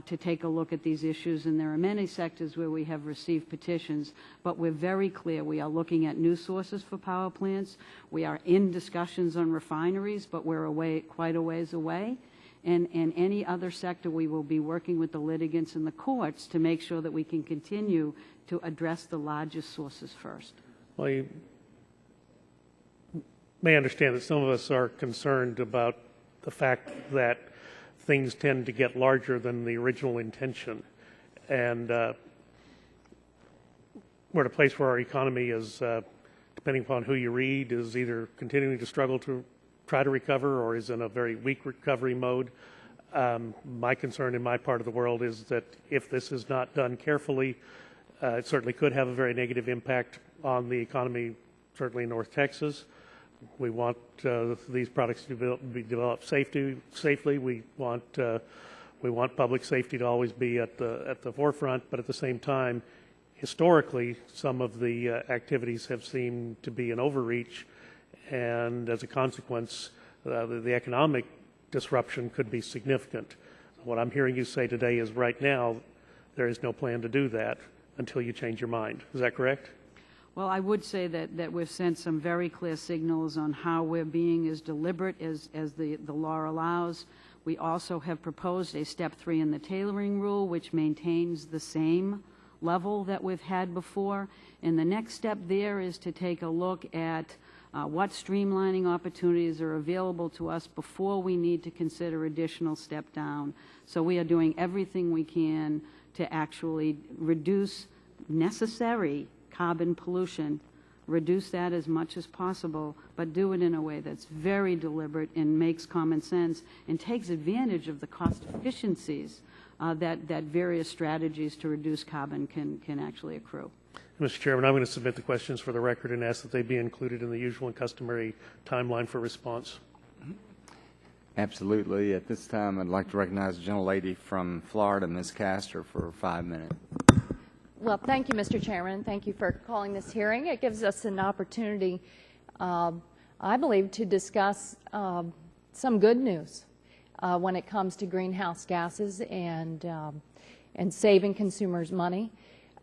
to take a look at these issues, and there are many sectors where we have received petitions, but we're very clear. We are looking at new sources for power plants. We are in discussions on refineries, but we're quite a ways away. And any other sector, we will be working with the litigants in the courts to make sure that we can continue to address the largest sources first. Well, you may understand that some of us are concerned about the fact that things tend to get larger than the original intention. And we're at a place where our economy is, depending upon who you read, is either continuing to struggle to try to recover or is in a very weak recovery mode. My concern in my part of the world is that if this is not done carefully, it certainly could have a very negative impact on the economy, certainly in North Texas. We want these products to be developed safely. We want public safety to always be at the forefront, but at the same time, historically, some of the activities have seemed to be an overreach, and as a consequence, the economic disruption could be significant. What I'm hearing you say today is right now there is no plan to do that until you change your mind. Is that correct? Well, I would say that we've sent some very clear signals on how we're being as deliberate as the law allows. We also have proposed a step 3 in the tailoring rule, which maintains the same level that we've had before. And the next step there is to take a look at what streamlining opportunities are available to us before we need to consider additional step down. So we are doing everything we can to actually reduce necessary carbon pollution, reduce that as much as possible, but do it in a way that's very deliberate and makes common sense and takes advantage of the cost efficiencies that various strategies to reduce carbon can actually accrue. Mr. Chairman, I'm going to submit the questions for the record and ask that they be included in the usual and customary timeline for response. Absolutely. At this time, I'd like to recognize the gentlelady from Florida, Ms. Castor, for 5 minutes. Well, thank you, Mr. Chairman. Thank you for calling this hearing. It gives us an opportunity, I believe, to discuss some good news when it comes to greenhouse gases and saving consumers money.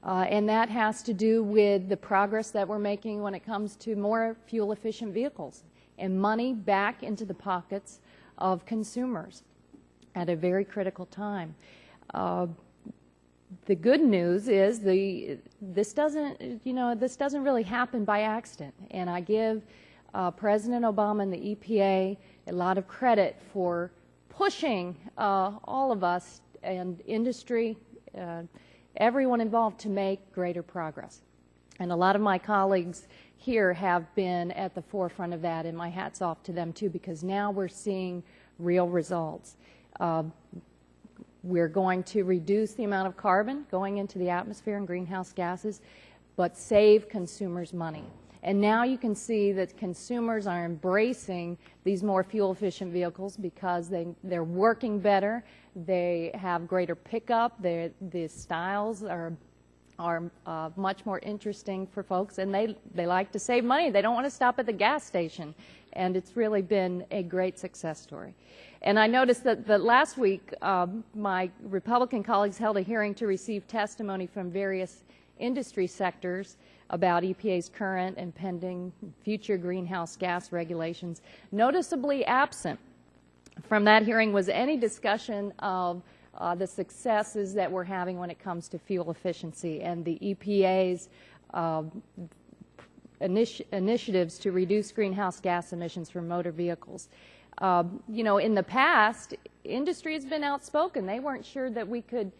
And that has to do with the progress that we're making when it comes to more fuel-efficient vehicles and money back into the pockets of consumers at a very critical time. The good news is this doesn't really happen by accident, and I give President Obama and the EPA a lot of credit for pushing all of us and industry, everyone involved, to make greater progress. And a lot of my colleagues here have been at the forefront of that, and my hat's off to them too, because now we're seeing real results. We're going to reduce the amount of carbon going into the atmosphere and greenhouse gases, but save consumers money. And now you can see that consumers are embracing these more fuel-efficient vehicles because they're working better, they have greater pickup, the styles are much more interesting for folks, and they like to save money. They don't want to stop at the gas station, and it's really been a great success story. And I noticed that last week my Republican colleagues held a hearing to receive testimony from various industry sectors about EPA's current and pending future greenhouse gas regulations. Noticeably absent from that hearing was any discussion of the successes that we're having when it comes to fuel efficiency and the EPA's initiatives to reduce greenhouse gas emissions from motor vehicles. You know, in the past, industry has been outspoken. They weren't sure that we could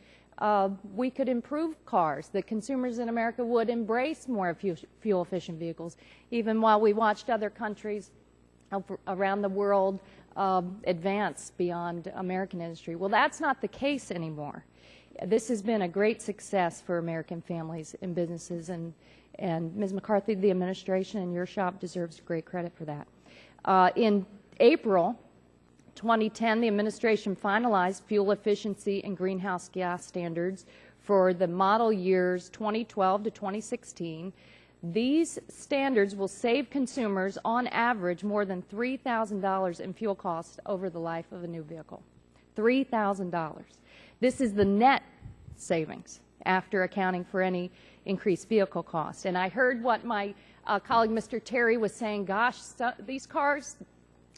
improve cars, that consumers in America would embrace more fuel-efficient vehicles, even while we watched other countries around the world advance beyond American industry. Well, that's not the case anymore. This has been a great success for American families and businesses, and Ms. McCarthy, the administration, and your shop deserves great credit for that. In April 2010, the administration finalized fuel efficiency and greenhouse gas standards for the model years 2012 to 2016. These standards will save consumers, on average, more than $3,000 in fuel costs over the life of a new vehicle. $3,000. This is the net savings after accounting for any increased vehicle cost. And I heard what my colleague, Mr. Terry, was saying. Gosh, these cars,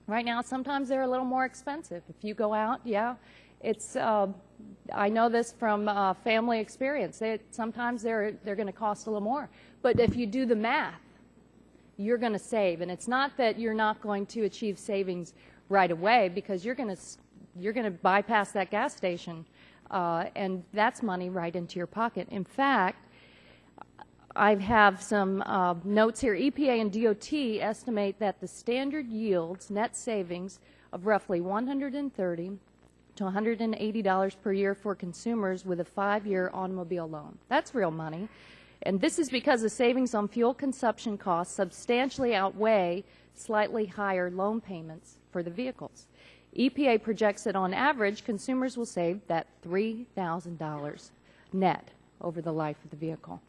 right now, sometimes they're a little more expensive. If you go out, yeah, it's, I know this from family experience. Sometimes they're going to cost a little more. But if you do the math, you're going to save. And it's not that you're not going to achieve savings right away, because you're going to bypass that gas station, and that's money right into your pocket. In fact, I have some notes here. EPA and DOT estimate that the standard yields net savings of roughly $130 to $180 per year for consumers with a 5-year automobile loan. That's real money. And this is because the savings on fuel consumption costs substantially outweigh slightly higher loan payments for the vehicles. EPA projects that on average, consumers will save that $3,000 net over the life of the vehicle.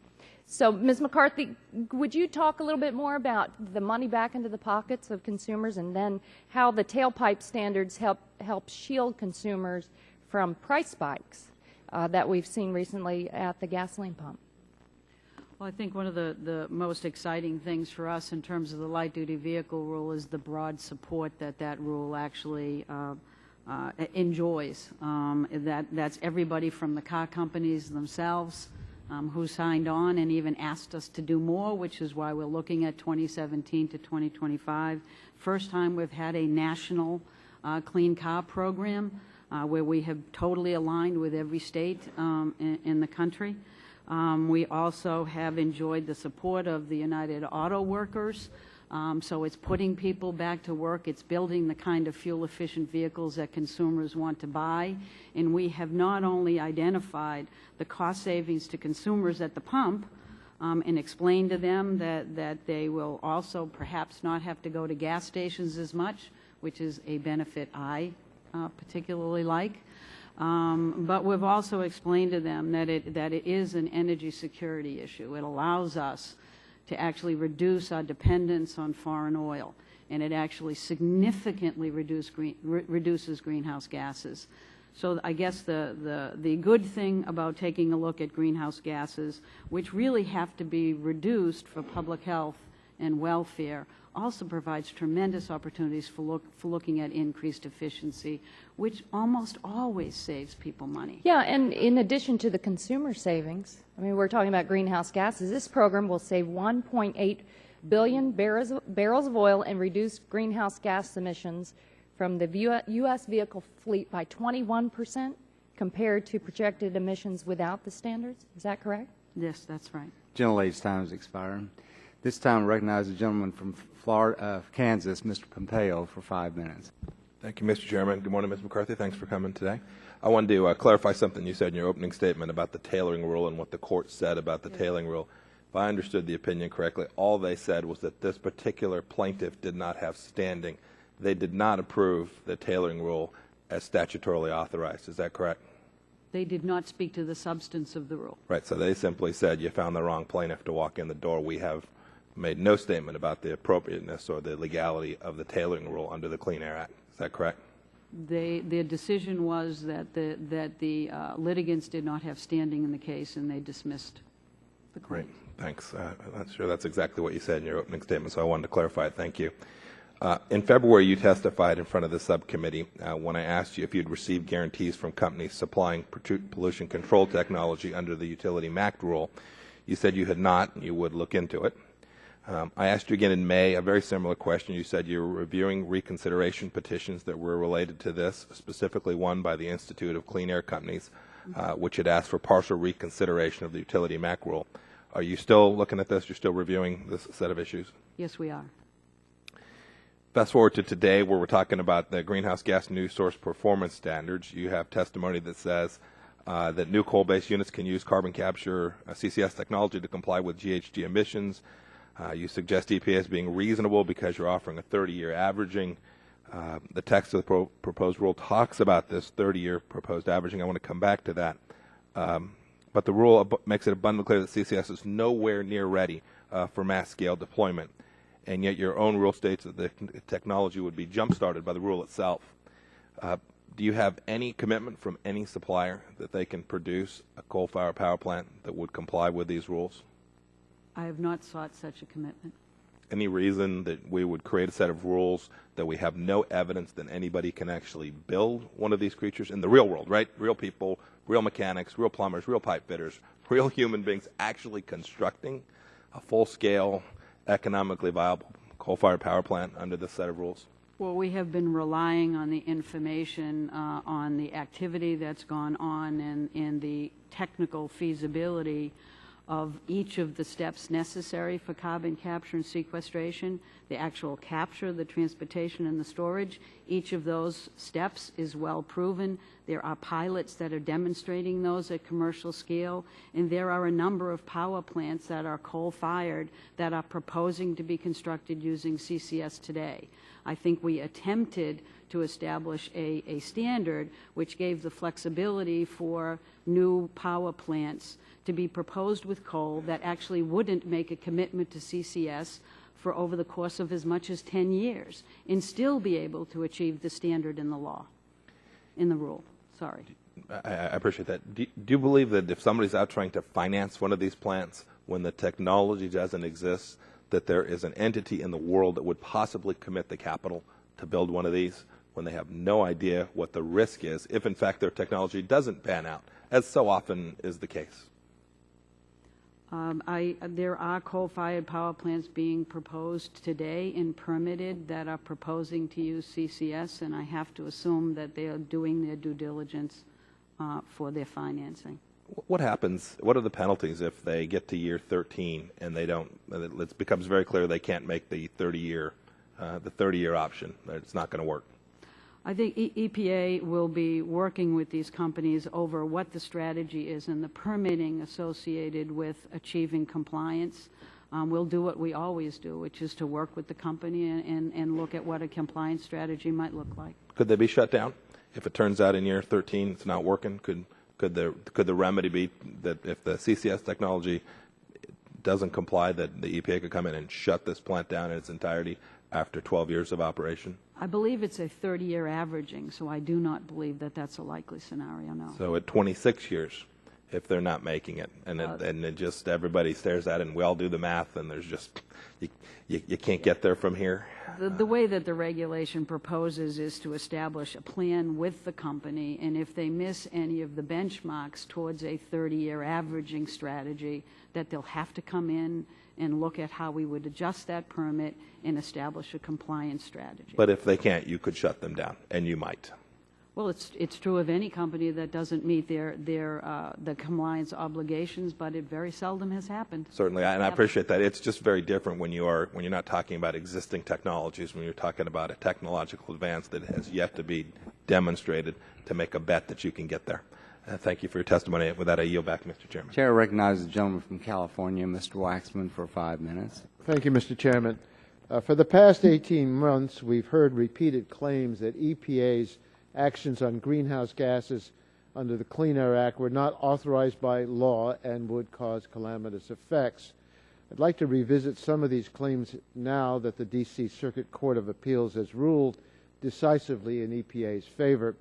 So, Ms. McCarthy, would you talk a little bit more about the money back into the pockets of consumers, and then how the tailpipe standards help shield consumers from price spikes that we've seen recently at the gasoline pump? Well, I think one of the most exciting things for us in terms of the light-duty vehicle rule is the broad support that rule actually enjoys. That's everybody from the car companies themselves who signed on and even asked us to do more, which is why we're looking at 2017 to 2025. First time we've had a national clean car program where we have totally aligned with every state in the country. We also have enjoyed the support of the United Auto Workers. So it's putting people back to work. It's building the kind of fuel-efficient vehicles that consumers want to buy. And we have not only identified the cost savings to consumers at the pump and explained to them that they will also perhaps not have to go to gas stations as much, which is a benefit I particularly like. But we've also explained to them that it is an energy security issue. It allows us to actually reduce our dependence on foreign oil, and it actually significantly reduces greenhouse gases. So I guess the good thing about taking a look at greenhouse gases, which really have to be reduced for public health and welfare, also provides tremendous opportunities for looking at increased efficiency, which almost always saves people money. Yeah, and in addition to the consumer savings, I mean, we're talking about greenhouse gases. This program will save 1.8 billion barrels of oil and reduce greenhouse gas emissions from the U.S. vehicle fleet by 21% compared to projected emissions without the standards. Is that correct? Yes, that's right. Gentlelady's time is expiring. This time, I recognize the gentleman from Kansas, Mr. Pompeo, for 5 minutes. Thank you, Mr. Chairman. Good morning, Ms. McCarthy. Thanks for coming today. I wanted to clarify something you said in your opening statement about the tailoring rule and what the court said about the tailoring rule. If I understood the opinion correctly, all they said was that this particular plaintiff did not have standing. They did not approve the tailoring rule as statutorily authorized. Is that correct? They did not speak to the substance of the rule. Right. So they simply said you found the wrong plaintiff to walk in the door. We have made no statement about the appropriateness or the legality of the tailoring rule under the Clean Air Act. Is that correct? Their decision was that the litigants did not have standing in the case, and they dismissed the claim. Great. Thanks. I'm sure that's exactly what you said in your opening statement, so I wanted to clarify it. Thank you. In February, you testified in front of the subcommittee when I asked you if you'd received guarantees from companies supplying pollution control technology under the Utility MACT rule. You said you had not, and you would look into it. I asked you again in May a very similar question. You said you were reviewing reconsideration petitions that were related to this, specifically one by the Institute of Clean Air Companies, which had asked for partial reconsideration of the Utility MACT rule. Are you still looking at this? You're still reviewing this set of issues? Yes, we are. Fast forward to today, where we're talking about the greenhouse gas new source performance standards. You have testimony that says that new coal-based units can use carbon capture CCS technology to comply with GHG emissions. You suggest EPA as being reasonable because you're offering a 30-year averaging. The text of the proposed rule talks about this 30-year proposed averaging. I want to come back to that. But the rule makes it abundantly clear that CCS is nowhere near ready for mass-scale deployment. And yet your own rule states that the technology would be jump-started by the rule itself. Do you have any commitment from any supplier that they can produce a coal-fired power plant that would comply with these rules? I have not sought such a commitment. Any reason that we would create a set of rules that we have no evidence that anybody can actually build one of these creatures in the real world, right? Real people, real mechanics, real plumbers, real pipe fitters, real human beings actually constructing a full-scale, economically viable coal-fired power plant under this set of rules? Well, we have been relying on the information on the activity that's gone on and the technical feasibility of each of the steps necessary for carbon capture and sequestration, the actual capture, the transportation, and the storage. Each of those steps is well proven. There are pilots that are demonstrating those at commercial scale, and there are a number of power plants that are coal-fired that are proposing to be constructed using CCS today. I think we attempted to establish a standard which gave the flexibility for new power plants to be proposed with coal that actually wouldn't make a commitment to CCS for over the course of as much as 10 years and still be able to achieve the standard in the law, in the rule. Sorry. I appreciate that. Do you believe that if somebody's out trying to finance one of these plants when the technology doesn't exist, that there is an entity in the world that would possibly commit the capital to build one of these when they have no idea what the risk is if, in fact, their technology doesn't pan out, as so often is the case? There are coal-fired power plants being proposed today and permitted that are proposing to use CCS, and I have to assume that they are doing their due diligence for their financing. What happens? What are the penalties if they get to year 13 and they don't? It becomes very clear they can't make the 30-year option. That it's not going to work. I think EPA will be working with these companies over what the strategy is and the permitting associated with achieving compliance. We'll do what we always do, which is to work with the company and look at what a compliance strategy might look like. Could they be shut down if it turns out in year 13 it's not working? Could the remedy be that if the CCS technology doesn't comply, that the EPA could come in and shut this plant down in its entirety after 12 years of operation? I believe it's a 30-year averaging, so I do not believe that that's a likely scenario, no. So at 26 years, if they're not making it, and it just everybody stares at it, and we all do the math, and there's just you can't get there from here. The way that the regulation proposes is to establish a plan with the company, and if they miss any of the benchmarks towards a 30-year averaging strategy, that they'll have to come in and look at how we would adjust that permit and establish a compliance strategy. But if they can't, you could shut them down, and you might. Well, it's true of any company that doesn't meet the compliance obligations, but it very seldom has happened. Certainly, and I appreciate that. It's just very different when you're not talking about existing technologies, when you're talking about a technological advance that has yet to be demonstrated to make a bet that you can get there. Thank you for your testimony. With that, I yield back, Mr. Chairman. Chair recognizes the gentleman from California, Mr. Waxman, for 5 minutes. Thank you, Mr. Chairman. For the past 18 months, we've heard repeated claims that EPA's actions on greenhouse gases under the Clean Air Act were not authorized by law and would cause calamitous effects. I'd like to revisit some of these claims now that the D.C. Circuit Court of Appeals has ruled decisively in EPA's favor.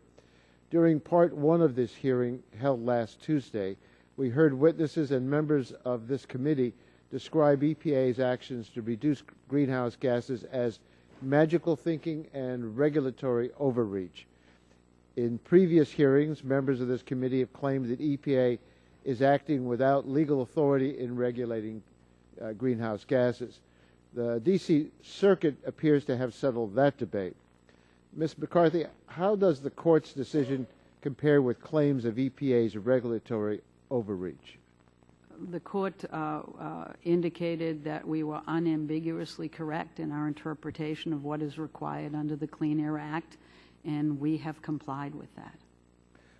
During Part 1 of this hearing held last Tuesday, we heard witnesses and members of this committee describe EPA's actions to reduce greenhouse gases as magical thinking and regulatory overreach. In previous hearings, members of this committee have claimed that EPA is acting without legal authority in regulating greenhouse gases. The D.C. Circuit appears to have settled that debate. Ms. McCarthy, how does the Court's decision compare with claims of EPA's regulatory overreach? The Court indicated that we were unambiguously correct in our interpretation of what is required under the Clean Air Act, and we have complied with that.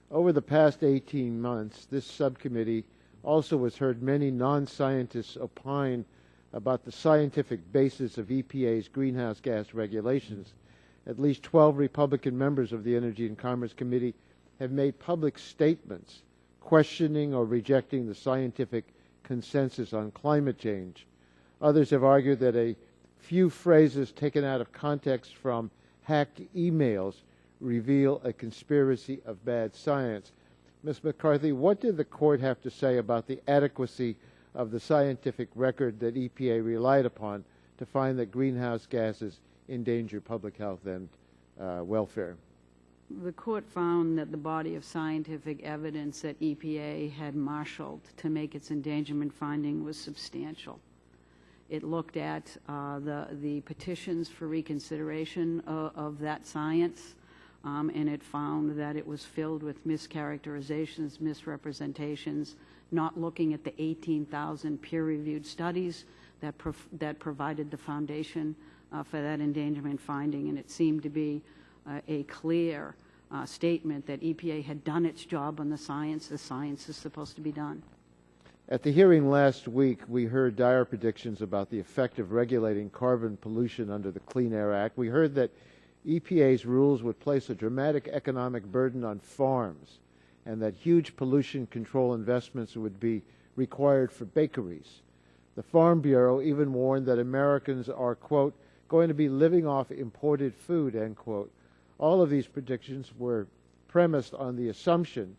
Over the past 18 months, this subcommittee also has heard many non-scientists opine about the scientific basis of EPA's greenhouse gas regulations. At least 12 Republican members of the Energy and Commerce Committee have made public statements questioning or rejecting the scientific consensus on climate change. Others have argued that a few phrases taken out of context from hacked emails reveal a conspiracy of bad science. Ms. McCarthy, what did the Court have to say about the adequacy of the scientific record that EPA relied upon to find that greenhouse gases endanger public health and welfare? The Court found that the body of scientific evidence that EPA had marshaled to make its endangerment finding was substantial. It looked at the petitions for reconsideration of that science, and it found that it was filled with mischaracterizations, misrepresentations, not looking at the 18,000 peer-reviewed studies that provided the foundation for that endangerment finding, and it seemed to be a clear statement that EPA had done its job on the science as science is supposed to be done. At the hearing last week, we heard dire predictions about the effect of regulating carbon pollution under the Clean Air Act. We heard that EPA's rules would place a dramatic economic burden on farms and that huge pollution control investments would be required for bakeries. The Farm Bureau even warned that Americans are, quote, going to be living off imported food, end quote. All of these predictions were premised on the assumption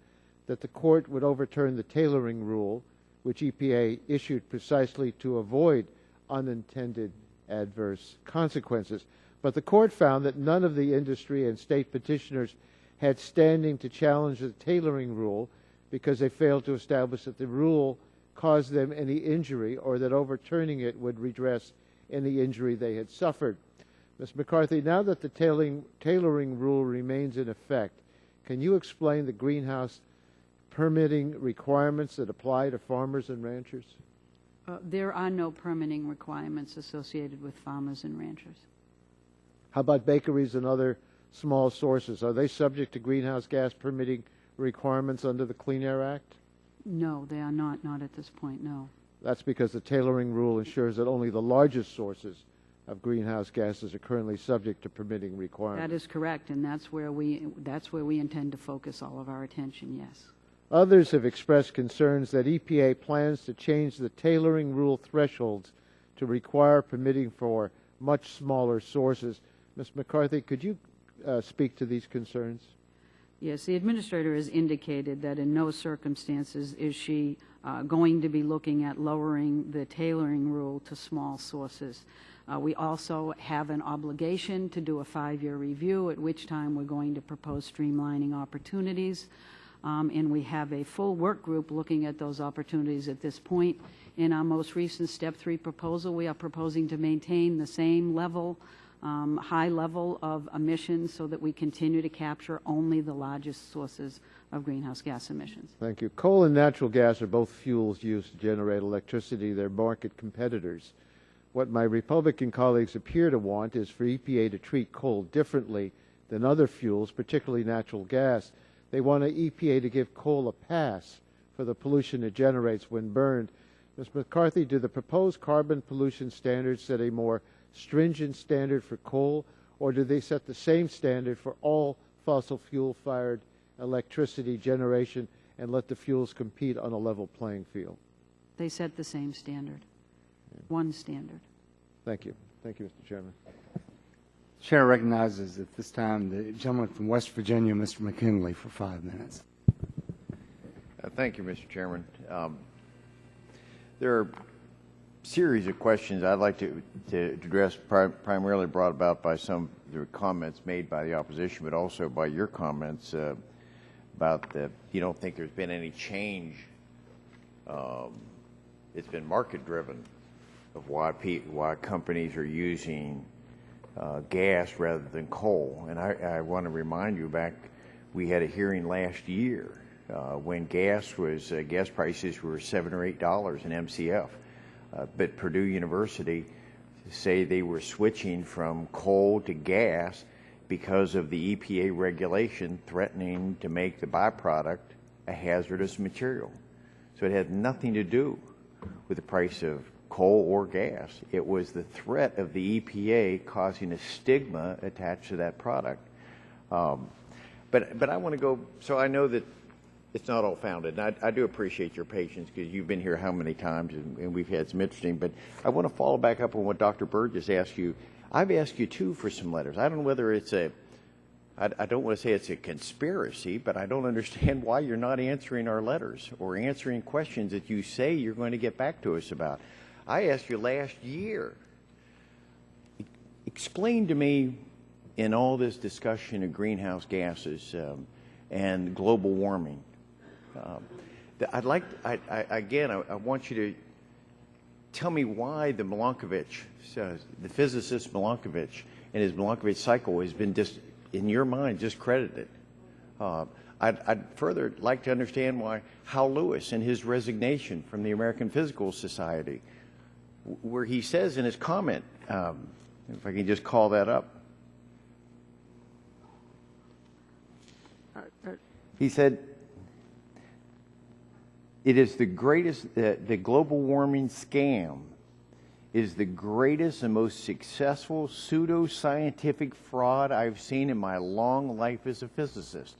that the Court would overturn the tailoring rule, which EPA issued precisely to avoid unintended adverse consequences. But the Court found that none of the industry and state petitioners had standing to challenge the tailoring rule because they failed to establish that the rule caused them any injury or that overturning it would redress any injury they had suffered. Ms. McCarthy, now that the tailoring rule remains in effect, can you explain the greenhouse permitting requirements that apply to farmers and ranchers? There are no permitting requirements associated with farmers and ranchers. How about bakeries and other small sources? Are they subject to greenhouse gas permitting requirements under the Clean Air Act? No, they are not at this point, no. That's because the tailoring rule ensures that only the largest sources of greenhouse gases are currently subject to permitting requirements. That is correct, and that's where we intend to focus all of our attention, yes. Others have expressed concerns that EPA plans to change the tailoring rule thresholds to require permitting for much smaller sources. Ms. McCarthy, could you speak to these concerns? Yes, the administrator has indicated that in no circumstances is she going to be looking at lowering the tailoring rule to small sources. We also have an obligation to do a 5-year review, at which time we're going to propose streamlining opportunities. And we have a full work group looking at those opportunities at this point. In our most recent Step 3 proposal, we are proposing to maintain the same level, high level of emissions so that we continue to capture only the largest sources of greenhouse gas emissions. Thank you. Coal and natural gas are both fuels used to generate electricity. They're market competitors. What my Republican colleagues appear to want is for EPA to treat coal differently than other fuels, particularly natural gas. They want EPA to give coal a pass for the pollution it generates when burned. Ms. McCarthy, do the proposed carbon pollution standards set a more stringent standard for coal, or do they set the same standard for all fossil fuel-fired electricity generation and let the fuels compete on a level playing field? They set the same standard, one standard. Thank you. Thank you, Mr. Chairman. Chair recognizes at this time the gentleman from West Virginia, Mr. McKinley, for 5 minutes. Thank you, Mr. Chairman. There are a series of questions I'd like to address, primarily brought about by some of the comments made by the opposition, but also by your comments about that you don't think there's been any change. It's been market-driven of why companies are using gas rather than coal. And I want to remind you back, we had a hearing last year when gas prices were $7 or $8 an MCF. But Purdue University say they were switching from coal to gas because of the EPA regulation threatening to make the byproduct a hazardous material. So it had nothing to do with the price of coal or gas. It was the threat of the EPA causing a stigma attached to that product. But I want to go, so I know that it's not all founded. And I do appreciate your patience because you've been here how many times and we've had some interesting, but I want to follow back up on what Dr. Burgess asked you. I've asked you too for some letters. I don't know whether it's I don't want to say it's a conspiracy, but I don't understand why you're not answering our letters or answering questions that you say you're going to get back to us about. I asked you last year, explain to me in all this discussion of greenhouse gases and global warming, I want you to tell me why the the physicist Milankovitch and his Milankovitch cycle has been, in your mind, discredited. I'd further like to understand why Hal Lewis and his resignation from the American Physical Society, where he says in his comment, if I can just call that up, he said, it is the greatest, the global warming scam is the greatest and most successful pseudo-scientific fraud I've seen in my long life as a physicist.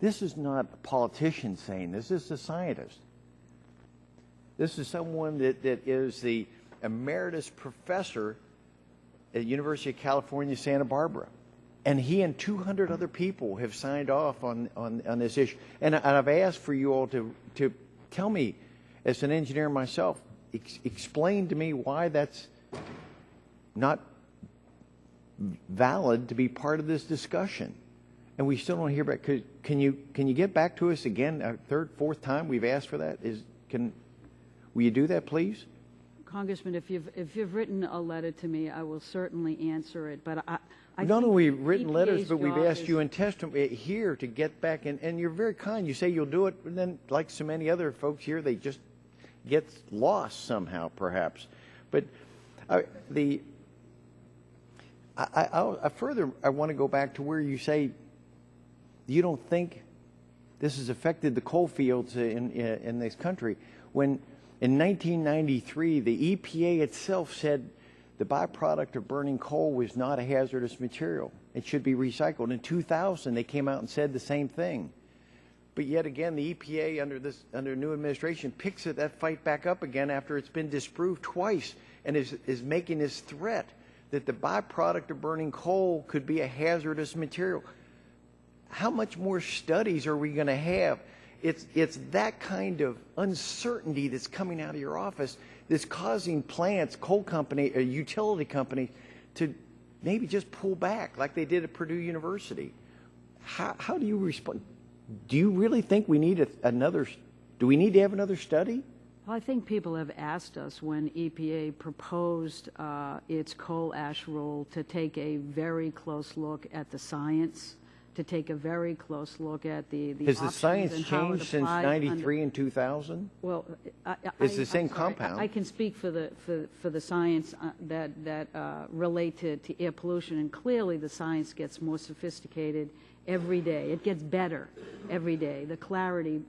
This is not a politician saying this is a scientist. This is someone that is the emeritus professor at University of California, Santa Barbara. And he and 200 other people have signed off on this issue. And I've asked for you all to tell me, as an engineer myself, explain to me why that's not valid to be part of this discussion. and we still don't hear back. Can you get back to us again? A third, fourth time we've asked for that. Will you do that, please? Congressman, if you've written a letter to me, I will certainly answer it. But I not only we've written EPA's letters, but we've job asked is- you in testimony here to get back, and you're very kind. You say you'll do it, and then, like so many other folks here, they just get lost somehow, perhaps. But I want to go back to where you say you don't think this has affected the coal fields in this country, when in 1993 the EPA itself said the byproduct of burning coal was not a hazardous material. It should be recycled. In 2000, they came out and said the same thing. But yet again, the EPA under new administration picks that fight back up again after it's been disproved twice, and is making this threat that the byproduct of burning coal could be a hazardous material. How much more studies are we going to have? It's that kind of uncertainty that's coming out of your office that's causing plants, coal company, utility companies to maybe just pull back like they did at Purdue University. How do you respond? Do you really think we need do we need to have another study? Well, I think people have asked us when EPA proposed its coal ash rule to take a very close look at the science, to take a very close look at the Has the options science and how it changed since applied '93 and 2000? Well, It's the same I'm sorry, compound. I can speak for the science that relate to air pollution, and clearly the science gets more sophisticated every day. It gets better every day. The clarity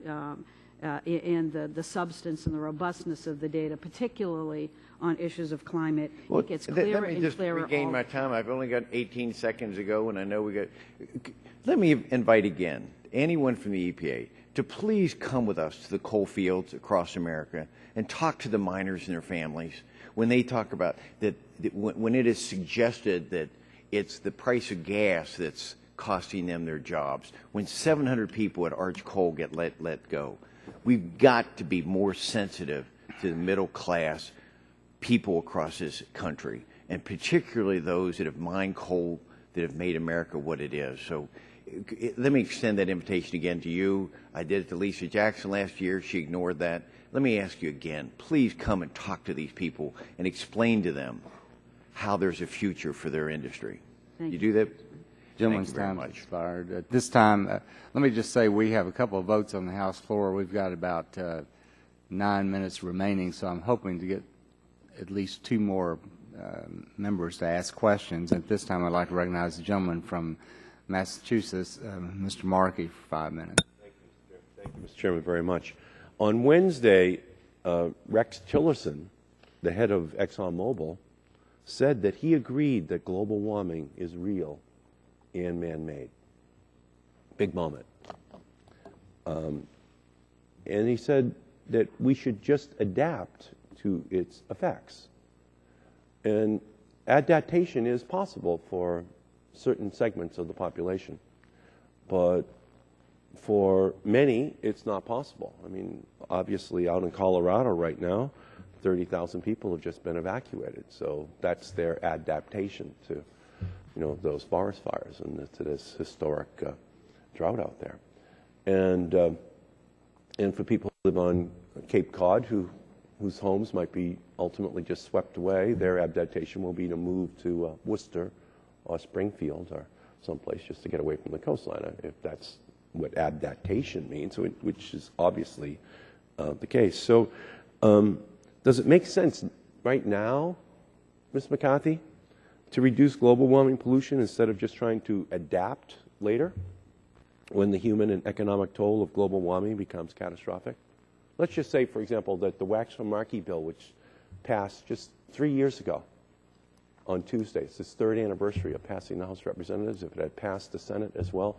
and the substance and the robustness of the data, particularly on issues of climate, it gets clearer let me and just clearer. regain my time. I've only got 18 seconds to go, and I know we got. Let me invite again anyone from the EPA to please come with us to the coal fields across America and talk to the miners and their families when they talk about that. When it is suggested that it's the price of gas that's costing them their jobs, when 700 people at Arch Coal get let go, we've got to be more sensitive to the middle class people across this country, and particularly those that have mined coal that have made America what it is. So let me extend that invitation again to you. I did it to Lisa Jackson last year. She ignored that. Let me ask you again. Please come and talk to these people and explain to them how there's a future for their industry. Thank you do that? Gentleman's time has expired. At this time, let me just say we have a couple of votes on the House floor. We've got about 9 minutes remaining, so I'm hoping to get at least 2 more members to ask questions. At this time, I'd like to recognize the gentleman from Massachusetts, Mr. Markey, for 5 minutes. Thank you, Mr. Chairman, very much. On Wednesday, Rex Tillerson, the head of ExxonMobil, said that he agreed that global warming is real and man-made. Big moment. And he said that we should just adapt to its effects. And adaptation is possible for certain segments of the population. But for many, it's not possible. I mean, obviously out in Colorado right now, 30,000 people have just been evacuated. So that's their adaptation to, those forest fires and to this historic drought out there. And for people who live on Cape Cod, whose homes might be ultimately just swept away, their adaptation will be to move to Worcester or Springfield or someplace just to get away from the coastline, if that's what adaptation means, which is obviously the case. So does it make sense right now, Ms. McCarthy, to reduce global warming pollution instead of just trying to adapt later when the human and economic toll of global warming becomes catastrophic? Let's just say, for example, that the Waxman-Markey bill, which passed just 3 years ago on Tuesday, it's its 3rd anniversary of passing the House of Representatives, if it had passed the Senate as well,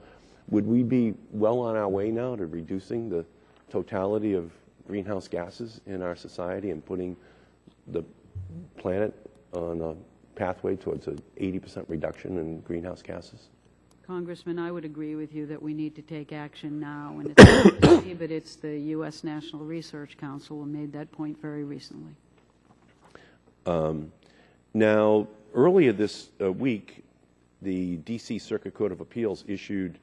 would we be well on our way now to reducing the totality of greenhouse gases in our society and putting the planet on a pathway towards an 80% reduction in greenhouse gases? Congressman, I would agree with you that we need to take action now, and it's not me, but it's the U.S. National Research Council who made that point very recently. Now, earlier this week, the D.C. Circuit Court of Appeals issued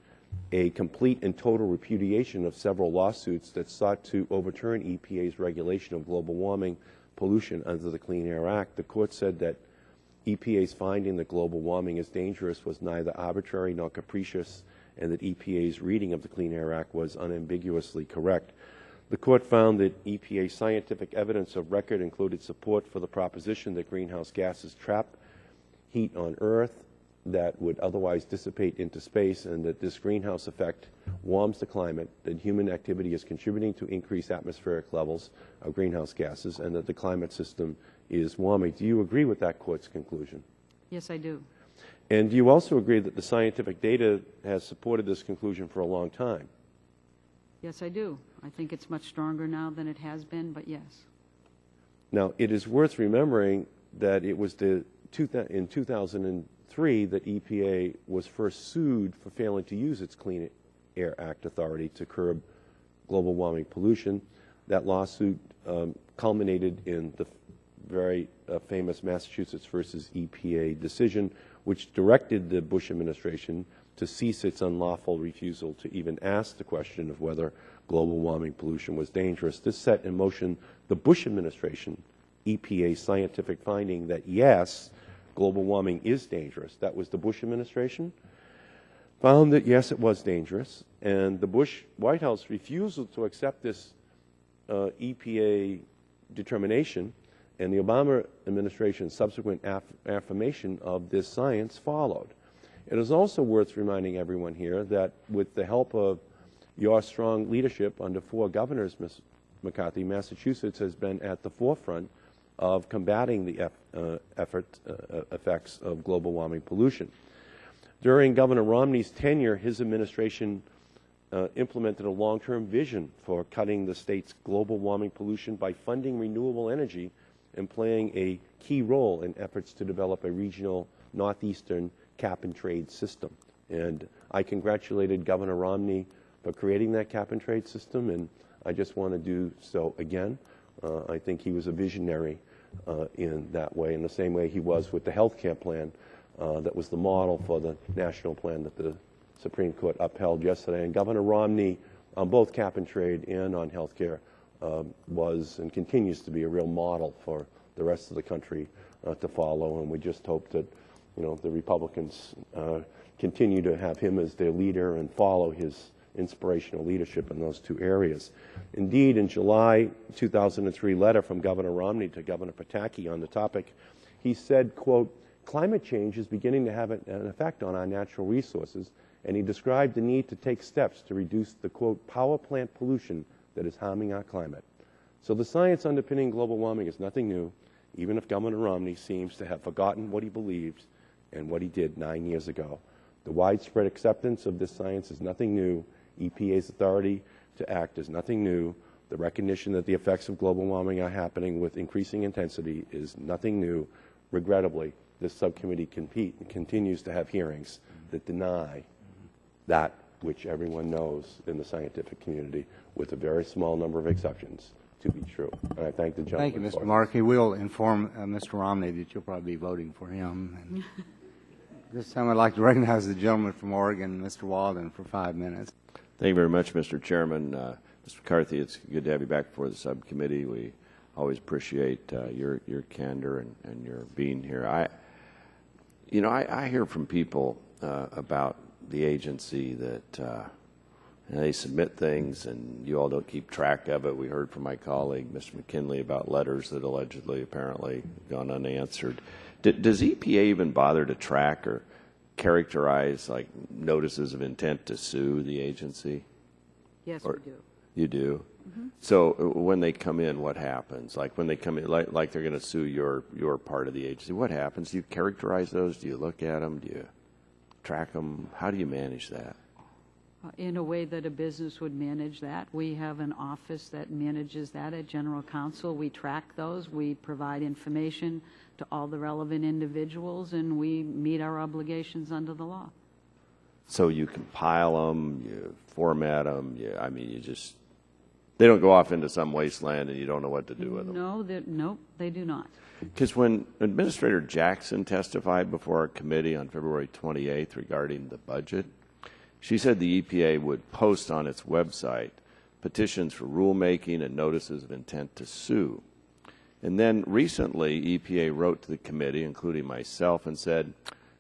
a complete and total repudiation of several lawsuits that sought to overturn EPA's regulation of global warming pollution under the Clean Air Act. The court said that EPA's finding that global warming is dangerous was neither arbitrary nor capricious, and that EPA's reading of the Clean Air Act was unambiguously correct. The court found that EPA's scientific evidence of record included support for the proposition that greenhouse gases trap heat on Earth that would otherwise dissipate into space, and that this greenhouse effect warms the climate, that human activity is contributing to increased atmospheric levels of greenhouse gases, and that the climate system is warming. Do you agree with that court's conclusion? Yes, I do. And do you also agree that the scientific data has supported this conclusion for a long time? Yes, I do. I think it's much stronger now than it has been, but yes. Now, it is worth remembering that it was in 2003 that EPA was first sued for failing to use its Clean Air Act authority to curb global warming pollution. That lawsuit culminated in the very famous Massachusetts versus EPA decision, which directed the Bush administration to cease its unlawful refusal to even ask the question of whether global warming pollution was dangerous. This set in motion the Bush administration, EPA's scientific finding that yes, global warming is dangerous. That was the Bush administration. Found that yes, it was dangerous, and the Bush White House refusal to accept this EPA determination, and the Obama administration's subsequent affirmation of this science followed. It is also worth reminding everyone here that with the help of your strong leadership under 4 governors, Ms. McCarthy, Massachusetts has been at the forefront of combating the effects of global warming pollution. During Governor Romney's tenure, his administration implemented a long-term vision for cutting the state's global warming pollution by funding renewable energy and playing a key role in efforts to develop a regional northeastern cap-and-trade system. And I congratulated Governor Romney for creating that cap-and-trade system, and I just want to do so again. I think he was a visionary in that way, in the same way he was with the health care plan that was the model for the national plan that the Supreme Court upheld yesterday. And Governor Romney, on both cap-and-trade and on health care, was and continues to be a real model for the rest of the country to follow. And we just hope that, you know, the Republicans continue to have him as their leader and follow his inspirational leadership in those 2 areas. Indeed, in July 2003 letter from Governor Romney to Governor Pataki on the topic, he said, quote, "Climate change is beginning to have an effect on our natural resources," and he described the need to take steps to reduce the, quote, "power plant pollution that is harming our climate." So the science underpinning global warming is nothing new, even if Governor Romney seems to have forgotten what he believed and what he did 9 years ago. The widespread acceptance of this science is nothing new. EPA's authority to act is nothing new. The recognition that the effects of global warming are happening with increasing intensity is nothing new. Regrettably, this subcommittee continues to have hearings that deny that which everyone knows in the scientific community, with a very small number of exceptions, to be true. And I thank the gentleman. Thank you, Mr. Markey. We'll inform Mr. Romney that you'll probably be voting for him. And this time I'd like to recognize the gentleman from Oregon, Mr. Walden, for 5 minutes. Thank you very much, Mr. Chairman. Mr. McCarthy, it's good to have you back before the subcommittee. We always appreciate your candor and your being here. I hear from people about the agency that they submit things and you all don't keep track of it. We heard from my colleague, Mr. McKinley, about letters that allegedly, apparently, gone unanswered. Does EPA even bother to track or characterize like notices of intent to sue the agency? Yes, we do. You do? Mm-hmm. So when they come in, what happens? Like when they come in, like they're going to sue your part of the agency, what happens? Do you characterize those? Do you look at them? Do you track them? How do you manage that? In a way that a business would manage that. We have an office that manages that at General Counsel. We track those. We provide information to all the relevant individuals, and we meet our obligations under the law. So you compile them, you format them, they don't go off into some wasteland and you don't know what to do with them. No, they do not. Because when Administrator Jackson testified before our committee on February 28th regarding the budget, She said the EPA would post on its website petitions for rulemaking and notices of intent to sue. And then recently, EPA wrote to the committee, including myself, and said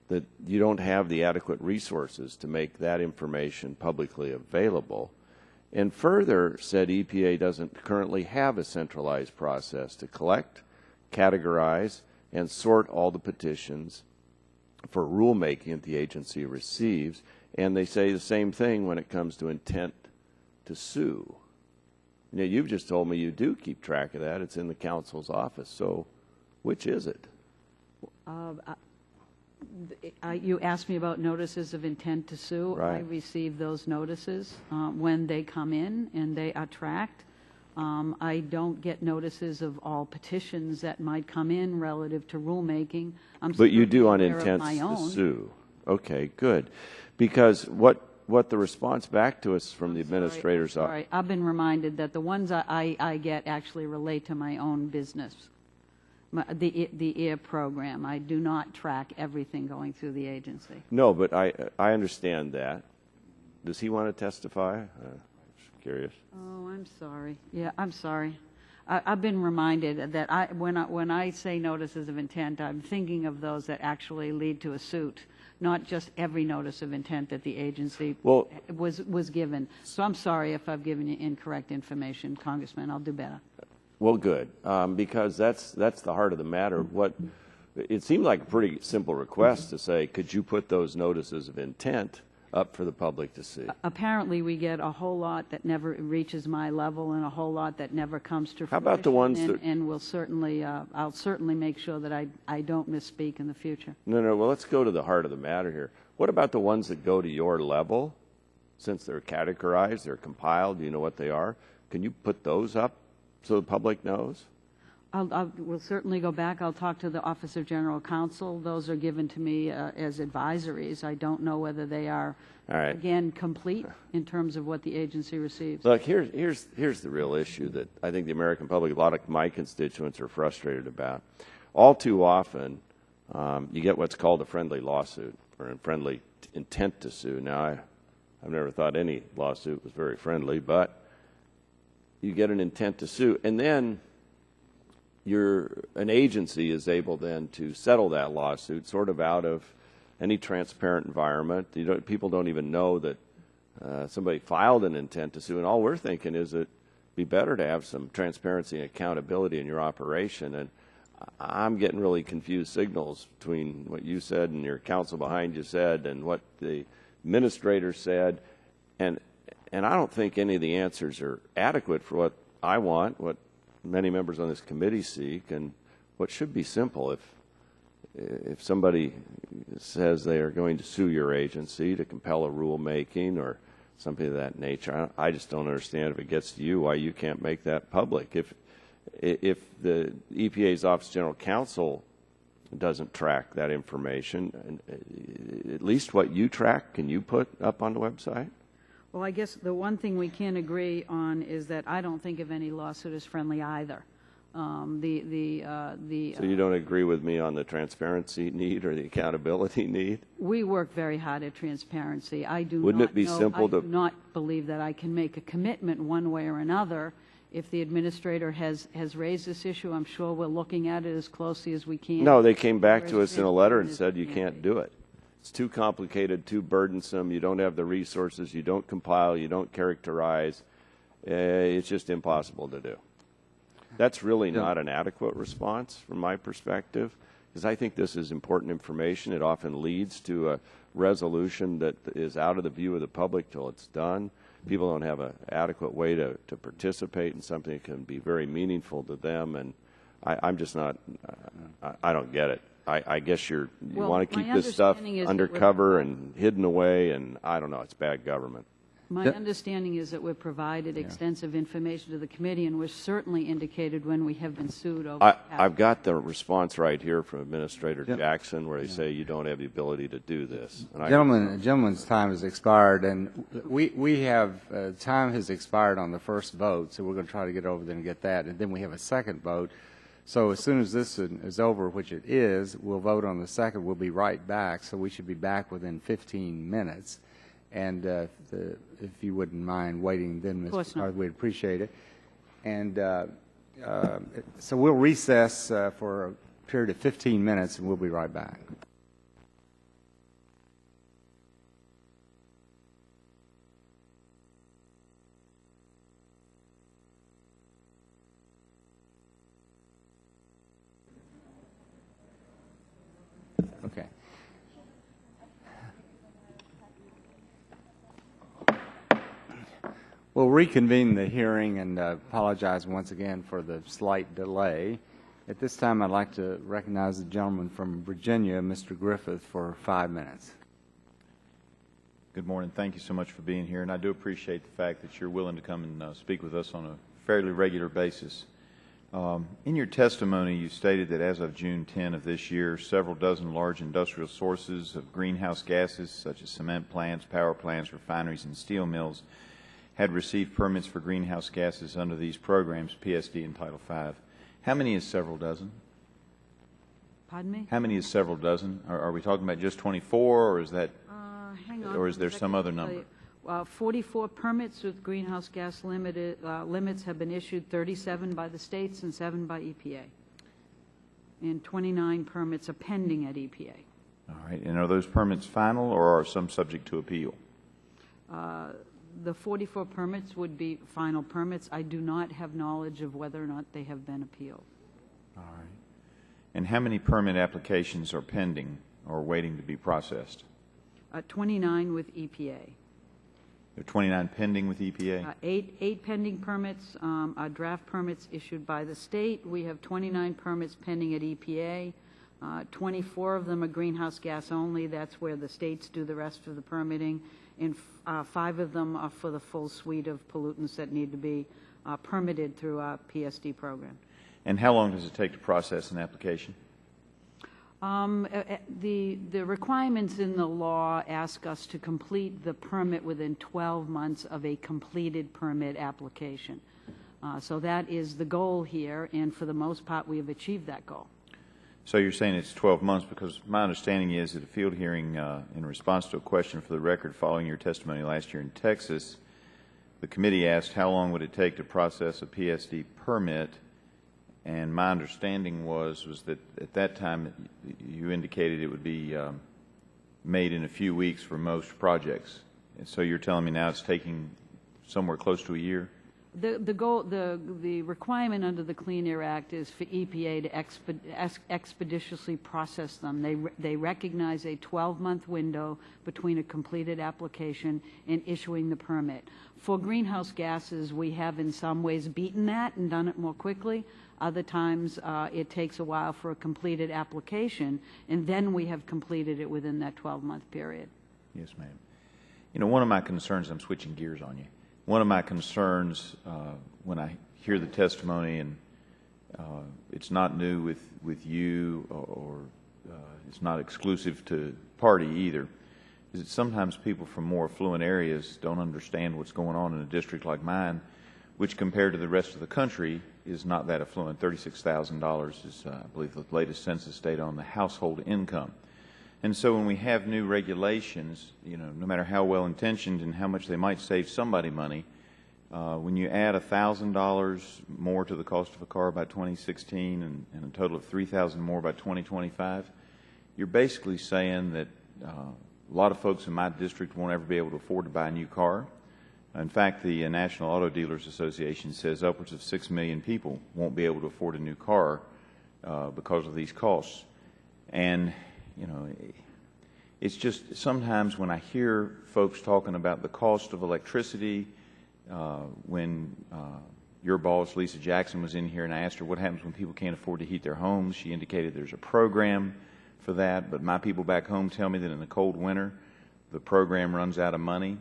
that you don't have the adequate resources to make that information publicly available. And further said EPA doesn't currently have a centralized process to collect, categorize, and sort all the petitions for rulemaking that the agency receives. And they say the same thing when it comes to intent to sue. Now, you've just told me you do keep track of that. It's in the council's office. So which is it? You asked me about notices of intent to sue. Right. I receive those notices when they come in and they are tracked. I don't get notices of all petitions that might come in relative to rulemaking. But you do on aware of intents my to own. sue. Okay, good. Because what the response back to us from the administrator's office. Sorry, I've been reminded that the ones I get actually relate to my own business, the EAR program. I do not track everything going through the agency. No, but I understand that. Does he want to testify? Just curious. Oh, I'm sorry. Yeah, I'm sorry. I've been reminded that when I say notices of intent, I'm thinking of those that actually lead to a suit, not just every notice of intent that the agency was given. So I'm sorry if I've given you incorrect information, Congressman. I'll do better. Well, good, because that's the heart of the matter. It seemed like a pretty simple request to say, could you put those notices of intent up for the public to see? Apparently, we get a whole lot that never reaches my level, and a whole lot that never comes to fruition. How about the ones and we'll certainly, I'll certainly make sure that I don't misspeak in the future. No. Well, let's go to the heart of the matter here. What about the ones that go to your level? Since they're categorized, they're compiled, you know what they are. Can you put those up so the public knows? We'll certainly go back. I'll talk to the Office of General Counsel. Those are given to me as advisories. I don't know whether they are, again, complete in terms of what the agency receives. Look, here's the real issue that I think the American public, a lot of my constituents are frustrated about. All too often, you get what's called a friendly lawsuit or a friendly intent to sue. Now, I've never thought any lawsuit was very friendly, but you get an intent to sue, and then an agency is able then to settle that lawsuit sort of out of any transparent environment. People don't even know that somebody filed an intent to sue, and all we're thinking is it'd be better to have some transparency and accountability in your operation. And I'm getting really confused signals between what you said and your counsel behind you said and what the administrator said, and I don't think any of the answers are adequate for what I want, what many members on this committee seek, and what should be simple. If somebody says they are going to sue your agency to compel a rulemaking or something of that nature, I just don't understand if it gets to you why you can't make that public. If the EPA's Office of General Counsel doesn't track that information, at least what you track, can you put up on the website? Well, I guess the one thing we can agree on is that I don't think of any lawsuit as friendly either. So you don't agree with me on the transparency need or the accountability need? We work very hard at transparency. I do Wouldn't not it be know, simple I to do not believe that I can make a commitment one way or another. If the administrator has raised this issue, I'm sure we're looking at it as closely as we can. No, they came back to us in a letter and said you can't do it. It's too complicated, too burdensome. You don't have the resources. You don't compile. You don't characterize. It's just impossible to do. That's really not an adequate response from my perspective, because I think this is important information. It often leads to a resolution that is out of the view of the public till it's done. People don't have an adequate way to participate in something that can be very meaningful to them, and I'm just not, I don't get it. I guess you want to keep this stuff undercover and hidden away, and I don't know, it's bad government. My understanding is that we've provided extensive information to the committee, and we're certainly indicated when we have been sued over. I've got the response right here from Administrator Jackson where they say you don't have the ability to do this. And Gentleman's time has expired, and we have time has expired on the first vote, so we're going to try to get over there and get that, and then we have a second vote. So as soon as this is over, which it is, we'll vote on the second. We'll be right back, so we should be back within 15 minutes. And if you wouldn't mind waiting, then, course Mr. not. McCarthy, we'd appreciate it. And so we'll recess for a period of 15 minutes, and we'll be right back. Okay. We'll reconvene the hearing and apologize once again for the slight delay. At this time, I'd like to recognize the gentleman from Virginia, Mr. Griffith, for 5 minutes. Good morning. Thank you so much for being here, and I do appreciate the fact that you're willing to come and speak with us on a fairly regular basis. In your testimony, you stated that as of June 10 of this year, several dozen large industrial sources of greenhouse gases, such as cement plants, power plants, refineries, and steel mills, had received permits for greenhouse gases under these programs, PSD and Title V. How many is several dozen? Pardon me? How many is several dozen? Are we talking about just 24, or is that, Hang on or is there one some second, other I'll tell number? you. 44 permits with greenhouse gas limits have been issued, 37 by the states and 7 by EPA. And 29 permits are pending at EPA. All right. And are those permits final, or are some subject to appeal? The 44 permits would be final permits. I do not have knowledge of whether or not they have been appealed. All right. And how many permit applications are pending or waiting to be processed? 29 with EPA. There are 29 pending with EPA? Eight pending permits, draft permits issued by the state. We have 29 permits pending at EPA. 24 of them are greenhouse gas only. That's where the states do the rest of the permitting. And 5 of them are for the full suite of pollutants that need to be permitted through our PSD program. And how long does it take to process an application? The requirements in the law ask us to complete the permit within 12 months of a completed permit application. So that is the goal here, and for the most part, we have achieved that goal. So you're saying it's 12 months, because my understanding is at a field hearing in response to a question for the record following your testimony last year in Texas, the committee asked how long would it take to process a PSD permit, and my understanding was that at that time you indicated it would be made in a few weeks for most projects. And so you're telling me now it's taking somewhere close to a year? The requirement under the Clean Air Act is for EPA to expeditiously process them. They recognize a 12-month window between a completed application and issuing the permit. For greenhouse gases, we have in some ways beaten that and done it more quickly. Other times, it takes a while for a completed application, and then we have completed it within that 12-month period. Yes, ma'am. You know, one of my concerns, I'm switching gears on you. One of my concerns when I hear the testimony, and it's not new with you, or it's not exclusive to party either, is that sometimes people from more affluent areas don't understand what's going on in a district like mine, which compared to the rest of the country is not that affluent. $36,000 is, I believe, the latest census data on the household income. And so when we have new regulations, you know, no matter how well-intentioned and how much they might save somebody money, when you add $1,000 more to the cost of a car by 2016 and a total of $3,000 more by 2025, you're basically saying that a lot of folks in my district won't ever be able to afford to buy a new car. In fact, the National Auto Dealers Association says upwards of 6 million people won't be able to afford a new car because of these costs. And you know, it's just sometimes when I hear folks talking about the cost of electricity, when your boss, Lisa Jackson, was in here and I asked her what happens when people can't afford to heat their homes, she indicated there's a program for that, but my people back home tell me that in the cold winter, the program runs out of money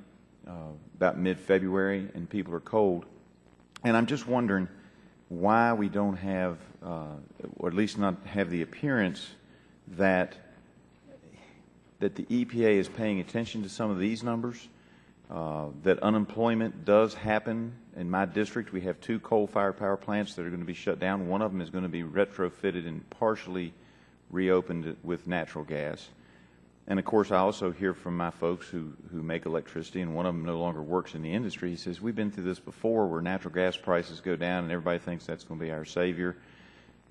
about mid-February and people are cold. And I'm just wondering why we don't have, or at least not have the appearance that the EPA is paying attention to some of these numbers, that unemployment does happen. In my district, we have 2 coal-fired power plants that are going to be shut down. One of them is going to be retrofitted and partially reopened with natural gas. And of course, I also hear from my folks who make electricity, and one of them no longer works in the industry. He says, we've been through this before where natural gas prices go down and everybody thinks that's going to be our savior.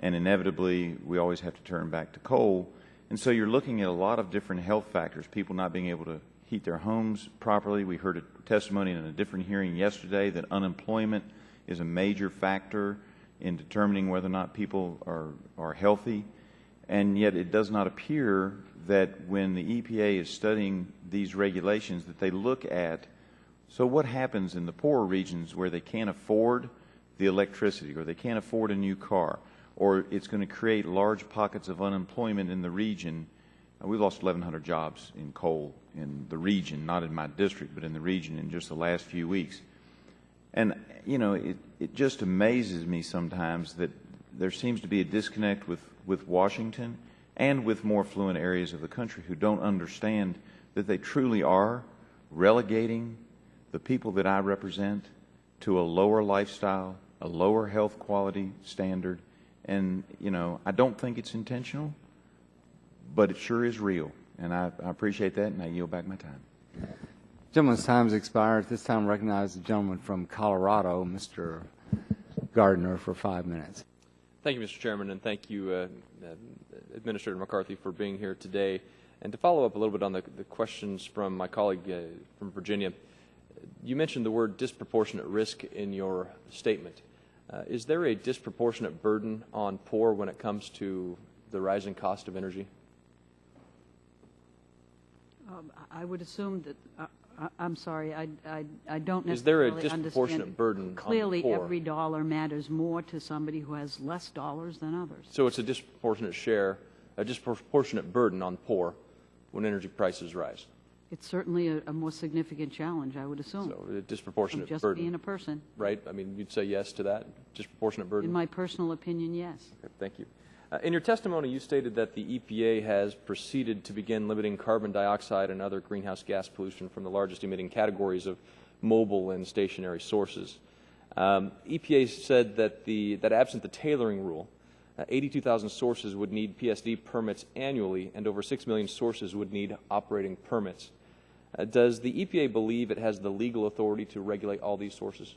And inevitably, we always have to turn back to coal. And so you're looking at a lot of different health factors, people not being able to heat their homes properly. We heard a testimony in a different hearing yesterday that unemployment is a major factor in determining whether or not people are healthy. And yet it does not appear that when the EPA is studying these regulations that they look at, so what happens in the poorer regions where they can't afford the electricity or they can't afford a new car, or it's going to create large pockets of unemployment in the region. We've lost 1,100 jobs in coal in the region, not in my district, but in the region in just the last few weeks. And, you know, it just amazes me sometimes that there seems to be a disconnect with Washington and with more affluent areas of the country who don't understand that they truly are relegating the people that I represent to a lower lifestyle, a lower health quality standard. And, you know, I don't think it's intentional, but it sure is real. And I appreciate that, and I yield back my time. Gentleman's time has expired. At this time, I recognize the gentleman from Colorado, Mr. Gardner, for 5 minutes. Thank you, Mr. Chairman, and thank you, Administrator McCarthy, for being here today. And to follow up a little bit on the questions from my colleague from Virginia, you mentioned the word disproportionate risk in your statement. Is there a disproportionate burden on poor when it comes to the rising cost of energy? I would assume that, I'm sorry, I don't necessarily understand. Is there a disproportionate burden Clearly, on the poor? every dollar matters more to somebody who has less dollars than others. So it's a disproportionate share, a disproportionate burden on poor when energy prices rise. It's certainly a more significant challenge, I would assume. So a disproportionate From just burden. being a person. Right? I mean, you'd say yes to that? Disproportionate burden? In my personal opinion, yes. Okay, thank you. In your testimony, you stated that the EPA has proceeded to begin limiting carbon dioxide and other greenhouse gas pollution from the largest emitting categories of mobile and stationary sources. EPA said that absent the tailoring rule, 82,000 sources would need PSD permits annually, and over 6 million sources would need operating permits. Does the EPA believe it has the legal authority to regulate all these sources?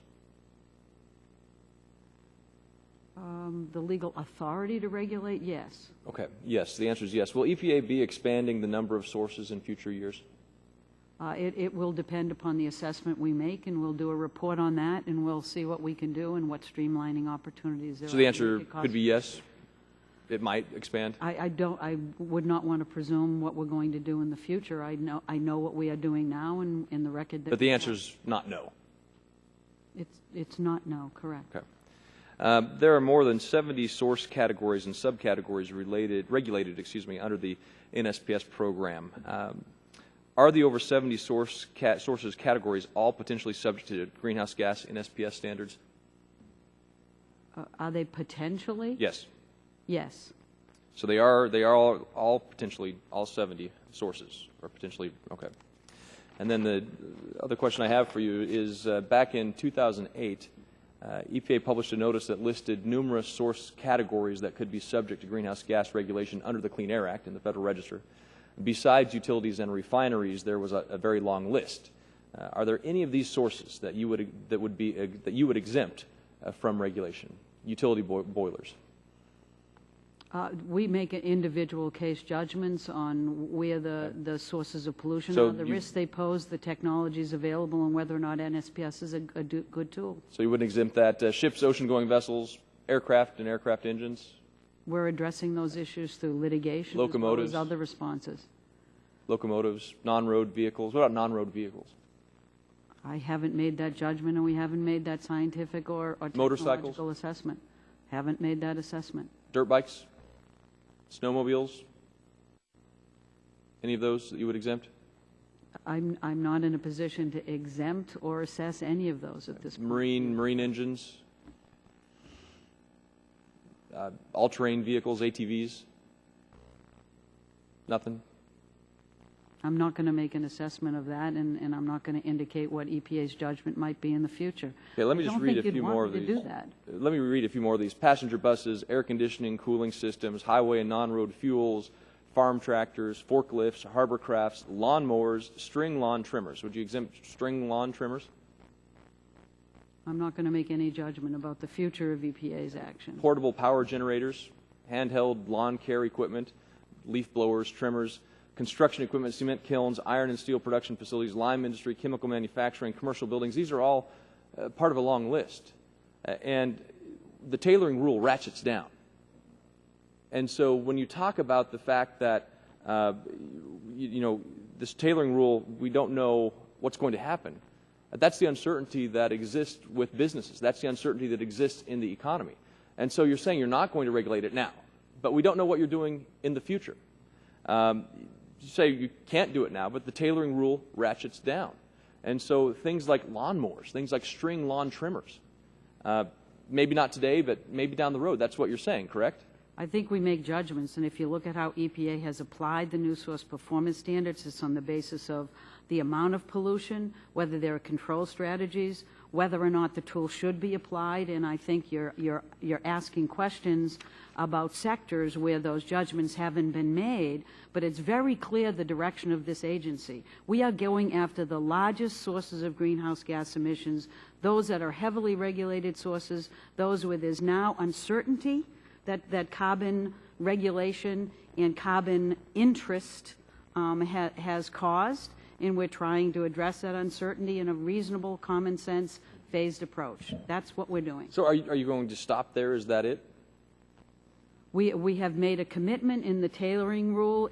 The legal authority to regulate, yes. Okay, yes, the answer is yes. Will EPA be expanding the number of sources in future years? It will depend upon the assessment we make, and we'll do a report on that, and we'll see what we can do and what streamlining opportunities there are. So the answer could be yes? It might expand? I would not want to presume what we're going to do in the future. I know what we are doing now, and in the record that. But the answer is not no. It's not no, correct. Okay. There are more than 70 source categories and subcategories regulated under the NSPS program. Are the over 70 sources categories all potentially subject to greenhouse gas NSPS standards? Are they potentially? Yes. Yes. So they are all potentially, all 70 sources are potentially, okay. And then the other question I have for you is back in 2008, EPA published a notice that listed numerous source categories that could be subject to greenhouse gas regulation under the Clean Air Act in the Federal Register. Besides utilities and refineries, there was a very long list. Are there any of these sources that you would exempt from regulation? Utility boilers. We make individual case judgments on where the sources of pollution So are, the risks they pose, the technologies available, and whether or not NSPS is a good tool. So you wouldn't exempt that ships, ocean-going vessels, aircraft and aircraft engines? We're addressing those issues through litigation Locomotives. as well as other responses. Locomotives, non-road vehicles. What about non-road vehicles? I haven't made that judgment, and we haven't made that scientific or technological assessment. Haven't made that assessment. Dirt bikes? Snowmobiles? Any of those that you would exempt? I'm not in a position to exempt or assess any of those at this point. Marine engines? All-terrain vehicles, ATVs? Nothing? I'm not going to make an assessment of that, and I'm not going to indicate what EPA's judgment might be in the future. Okay, let me just read a few more of these. Do that. Let me read a few more of these. Passenger buses, air conditioning, cooling systems, highway and non-road fuels, farm tractors, forklifts, harbor crafts, lawn mowers, string lawn trimmers. Would you exempt string lawn trimmers? I'm not going to make any judgment about the future of EPA's action. Portable power generators, handheld lawn care equipment, leaf blowers, trimmers, construction equipment, cement kilns, iron and steel production facilities, lime industry, chemical manufacturing, commercial buildings. These are all part of a long list. And the tailoring rule ratchets down. And so when you talk about the fact that, this tailoring rule, we don't know what's going to happen, that's the uncertainty that exists with businesses. That's the uncertainty that exists in the economy. And so you're saying you're not going to regulate it now, but we don't know what you're doing in the future. You say you can't do it now, but the tailoring rule ratchets down. And so things like lawnmowers, things like string lawn trimmers, maybe not today, but maybe down the road. That's what you're saying, correct? I think we make judgments, and if you look at how EPA has applied the new source performance standards, it's on the basis of the amount of pollution, whether there are control strategies, whether or not the tool should be applied, and I think you're asking questions about sectors where those judgments haven't been made, but it's very clear the direction of this agency. We are going after the largest sources of greenhouse gas emissions, those that are heavily regulated sources, those where there's now uncertainty that carbon regulation and carbon interest has caused, and we're trying to address that uncertainty in a reasonable, common sense, phased approach. That's what we're doing. So are you going to stop there? Is that it? We have made a commitment in the tailoring rule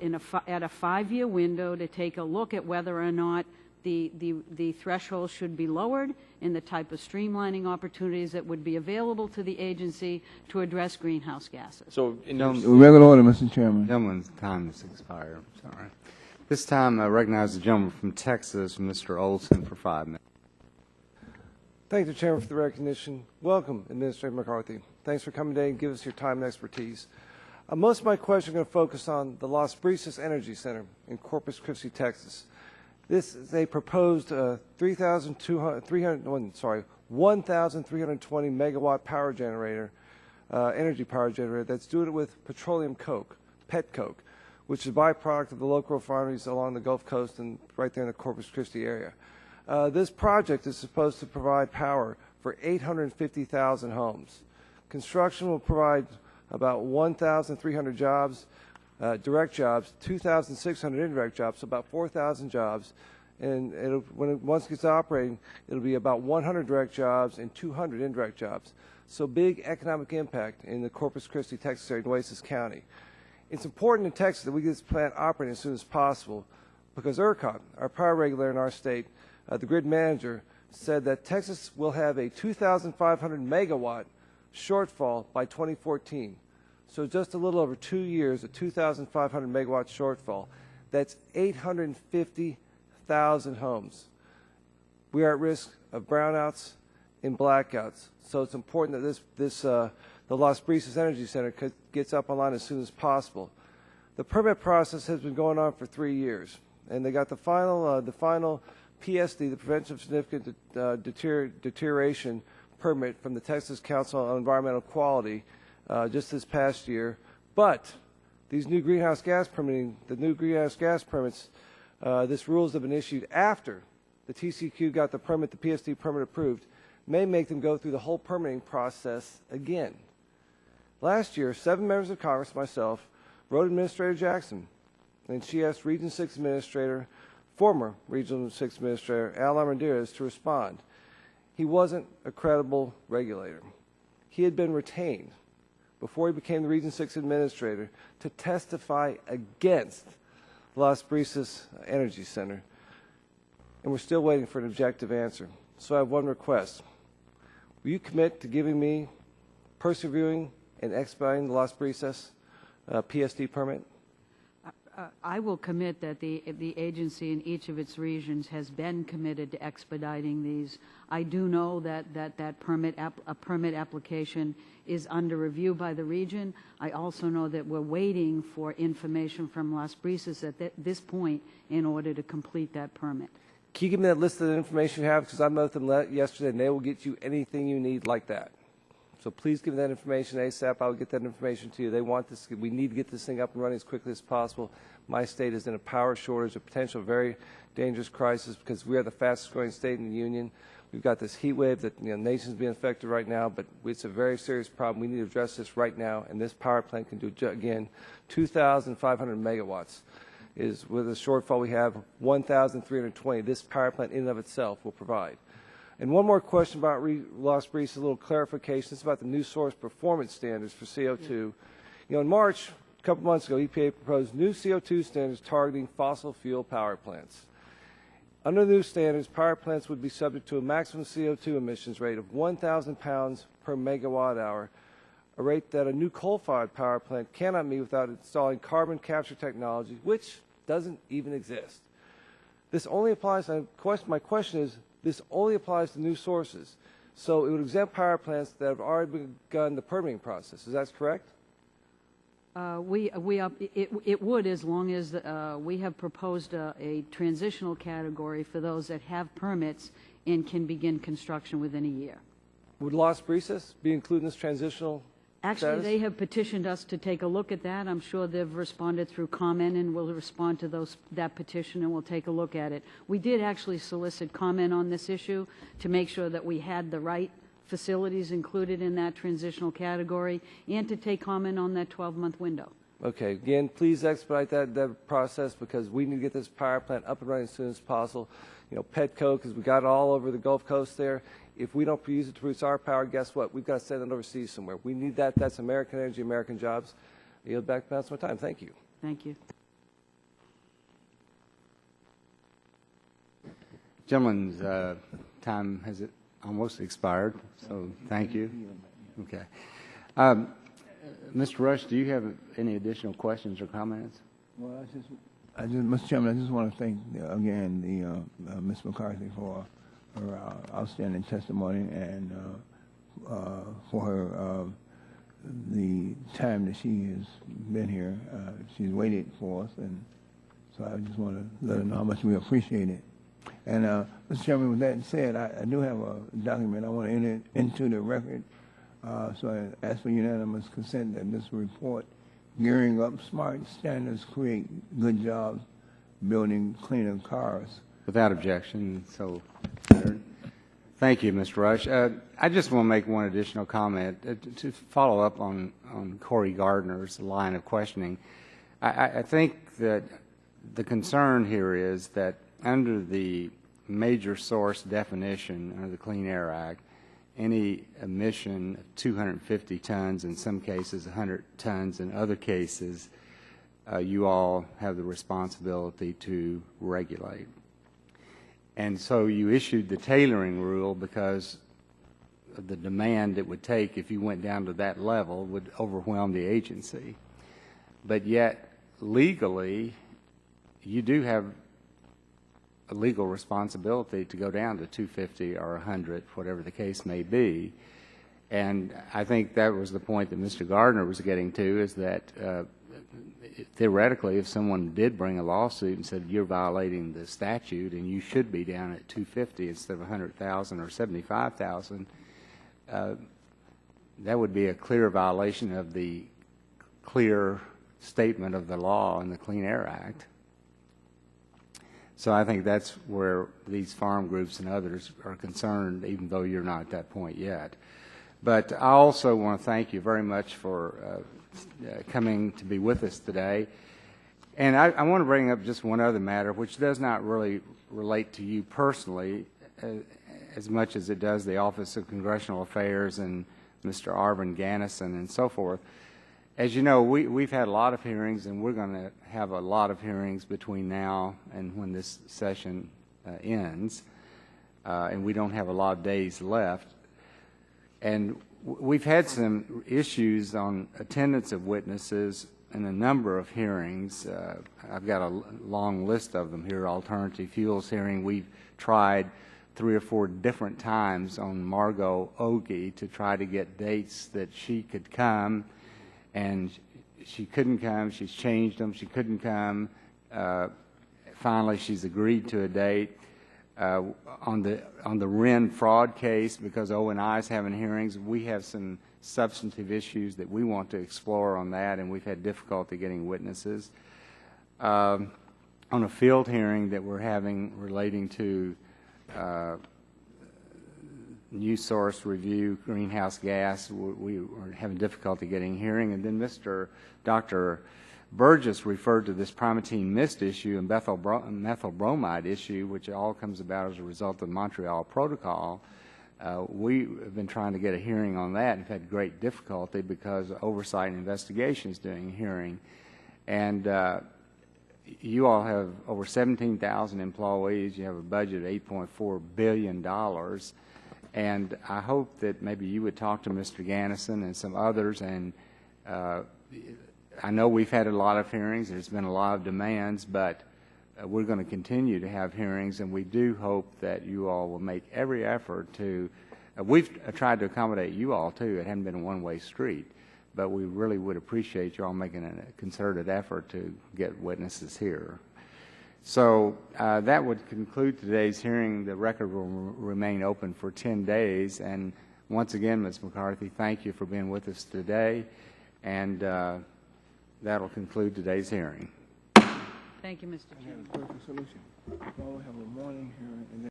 at a 5-year window to take a look at whether or not the threshold should be lowered and the type of streamlining opportunities that would be available to the agency to address greenhouse gases. So, regular order, Mr. Chairman. Gentleman's time has expired. Sorry. This time, I recognize the gentleman from Texas, Mr. Olson, for 5 minutes. Thank you, Chairman, for the recognition. Welcome, Administrator McCarthy. Thanks for coming today and giving us your time and expertise. Most of my questions are going to focus on the Las Brisas Energy Center in Corpus Christi, Texas. This is a proposed 1,320 megawatt power generator, energy power generator that's doing it with petroleum coke, pet coke, which is a byproduct of the local refineries along the Gulf Coast and right there in the Corpus Christi area. This project is supposed to provide power for 850,000 homes. Construction will provide about 1,300 jobs, direct jobs, 2,600 indirect jobs, so about 4,000 jobs. And once it gets operating, it'll be about 100 direct jobs and 200 indirect jobs. So big economic impact in the Corpus Christi, Texas area, in Nueces County. It's important in Texas that we get this plant operating as soon as possible because ERCOT, our power regulator in our state, the grid manager, said that Texas will have a 2,500 megawatt shortfall by 2014. So just a little over 2 years, a 2,500 megawatt shortfall. That's 850,000 homes. We are at risk of brownouts and blackouts. So it's important that the Las Brisas Energy Center gets up online as soon as possible. The permit process has been going on for 3 years, and they got the final PSD, the Prevention of Significant Deterioration permit from the Texas Council on Environmental Quality just this past year. But these new greenhouse gas permitting, the new greenhouse gas permits, this rules have been issued after the TCQ got the permit, the PSD permit approved, may make them go through the whole permitting process again. Last year, 7 members of Congress, myself, wrote Administrator Jackson, and she asked Region 6 Administrator, former Region 6 Administrator Al Armendariz, to respond. He wasn't a credible regulator. He had been retained before he became the Region 6 Administrator to testify against Las Brisas Energy Center, and we're still waiting for an objective answer. So I have one request. Will you commit to giving me, persevering, and expediting the Las Brisas PSD permit? I will commit that the agency in each of its regions has been committed to expediting these. I do know that permit application is under review by the region. I also know that we're waiting for information from Las Brisas at this point in order to complete that permit. Can you give me that list of the information you have? Because I met with them yesterday, and they will get you anything you need like that. So please give me that information ASAP. I'll get that information to you. They want this. We need to get this thing up and running as quickly as possible. My state is in a power shortage, a potential very dangerous crisis because we are the fastest growing state in the union. We've got this heat wave that the nation's being affected right now, but it's a very serious problem. We need to address this right now, and this power plant can do, again, 2,500 megawatts is with the shortfall we have, 1,320. This power plant in and of itself will provide. And one more question about Lost Breeze, a little clarification. It's about the new source performance standards for CO2. You know, in March, a couple months ago, EPA proposed new CO2 standards targeting fossil fuel power plants. Under the new standards, power plants would be subject to a maximum CO2 emissions rate of 1,000 pounds per megawatt hour, a rate that a new coal-fired power plant cannot meet without installing carbon capture technology, which doesn't even exist. This only applies, my question is, this only applies to new sources. So it would exempt power plants that have already begun the permitting process. Is that correct? It would, as long as we have proposed a transitional category for those that have permits and can begin construction within a year. Would Las Brisas be included in this transitional Actually, status? they have petitioned us to take a look at that. I'm sure they've responded through comment, and we'll respond to that petition, and we'll take a look at it. We did actually solicit comment on this issue to make sure that we had the right facilities included in that transitional category, and to take comment on that 12-month window. Okay. Again, please expedite that process because we need to get this power plant up and running as soon as possible. You know, Petco, because we got it all over the Gulf Coast there. If we don't use it to produce our power, guess what? We've got to send it overseas somewhere. We need that. That's American energy, American jobs. I yield back to my time. Thank you. Thank you. Gentlemen's time has almost expired, so thank you. Okay. Mr. Rush, do you have any additional questions or comments? Well, Mr. Chairman, I just want to thank again Ms. McCarthy for her outstanding testimony and for her the time that she has been here. She's waited for us, and so I just want to let her know how much we appreciate it. And Mr. Chairman, with that said, I do have a document I want to enter into the record. So I ask for unanimous consent that this report, Gearing Up Smart Standards Create Good Jobs, Building Cleaner Cars. Without objection, so thank you, Mr. Rush. I just want to make one additional comment to follow up on Corey Gardner's line of questioning. I think that the concern here is that under the major source definition under the Clean Air Act, any emission of 250 tons, in some cases 100 tons, in other cases, you all have the responsibility to regulate. And so you issued the tailoring rule because of the demand it would take if you went down to that level would overwhelm the agency. But yet, legally, you do have a legal responsibility to go down to 250 or 100, whatever the case may be. And I think that was the point that Mr. Gardner was getting to, is that theoretically, if someone did bring a lawsuit and said you're violating the statute and you should be down at 250 instead of 100,000 or 75,000, that would be a clear violation of the clear statement of the law in the Clean Air Act. So I think that's where these farm groups and others are concerned, even though you're not at that point yet. But I also want to thank you very much for coming to be with us today. And I want to bring up just one other matter, which does not really relate to you personally as much as it does the Office of Congressional Affairs and Mr. Arvin Gannison and so forth. As you know, we've had a lot of hearings, and we're going to have a lot of hearings between now and when this session ends, and we don't have a lot of days left. And we've had some issues on attendance of witnesses in a number of hearings. I've got a long list of them here. Alternative fuels hearing, we've tried 3 or 4 different times on Margot Ogie to try to get dates that she could come, and she couldn't come. She's changed them. She couldn't come. Finally, she's agreed to a date. On the Wren fraud case, because O&I is having hearings, we have some substantive issues that we want to explore on that, and we've had difficulty getting witnesses. On a field hearing that we're having relating to new source review, greenhouse gas, we are having difficulty getting hearing. And then Dr. Burgess referred to this primatine mist issue and methyl bromide issue, which all comes about as a result of the Montreal Protocol. We have been trying to get a hearing on that and have had great difficulty because Oversight and Investigation is doing a hearing. And you all have over 17,000 employees. You have a budget of $8.4 billion. And I hope that maybe you would talk to Mr. Gannison and some others. And I know we've had a lot of hearings. There's been a lot of demands, but we're going to continue to have hearings, and we do hope that you all will make every effort to we've tried to accommodate you all, too. It hasn't been a one-way street, but we really would appreciate you all making a concerted effort to get witnesses here. So that would conclude today's hearing. The record will remain open for 10 days. And once again, Ms. McCarthy, thank you for being with us today. And that'll conclude today's hearing. Thank you, Mr. Chairman. We'll have a morning hearing.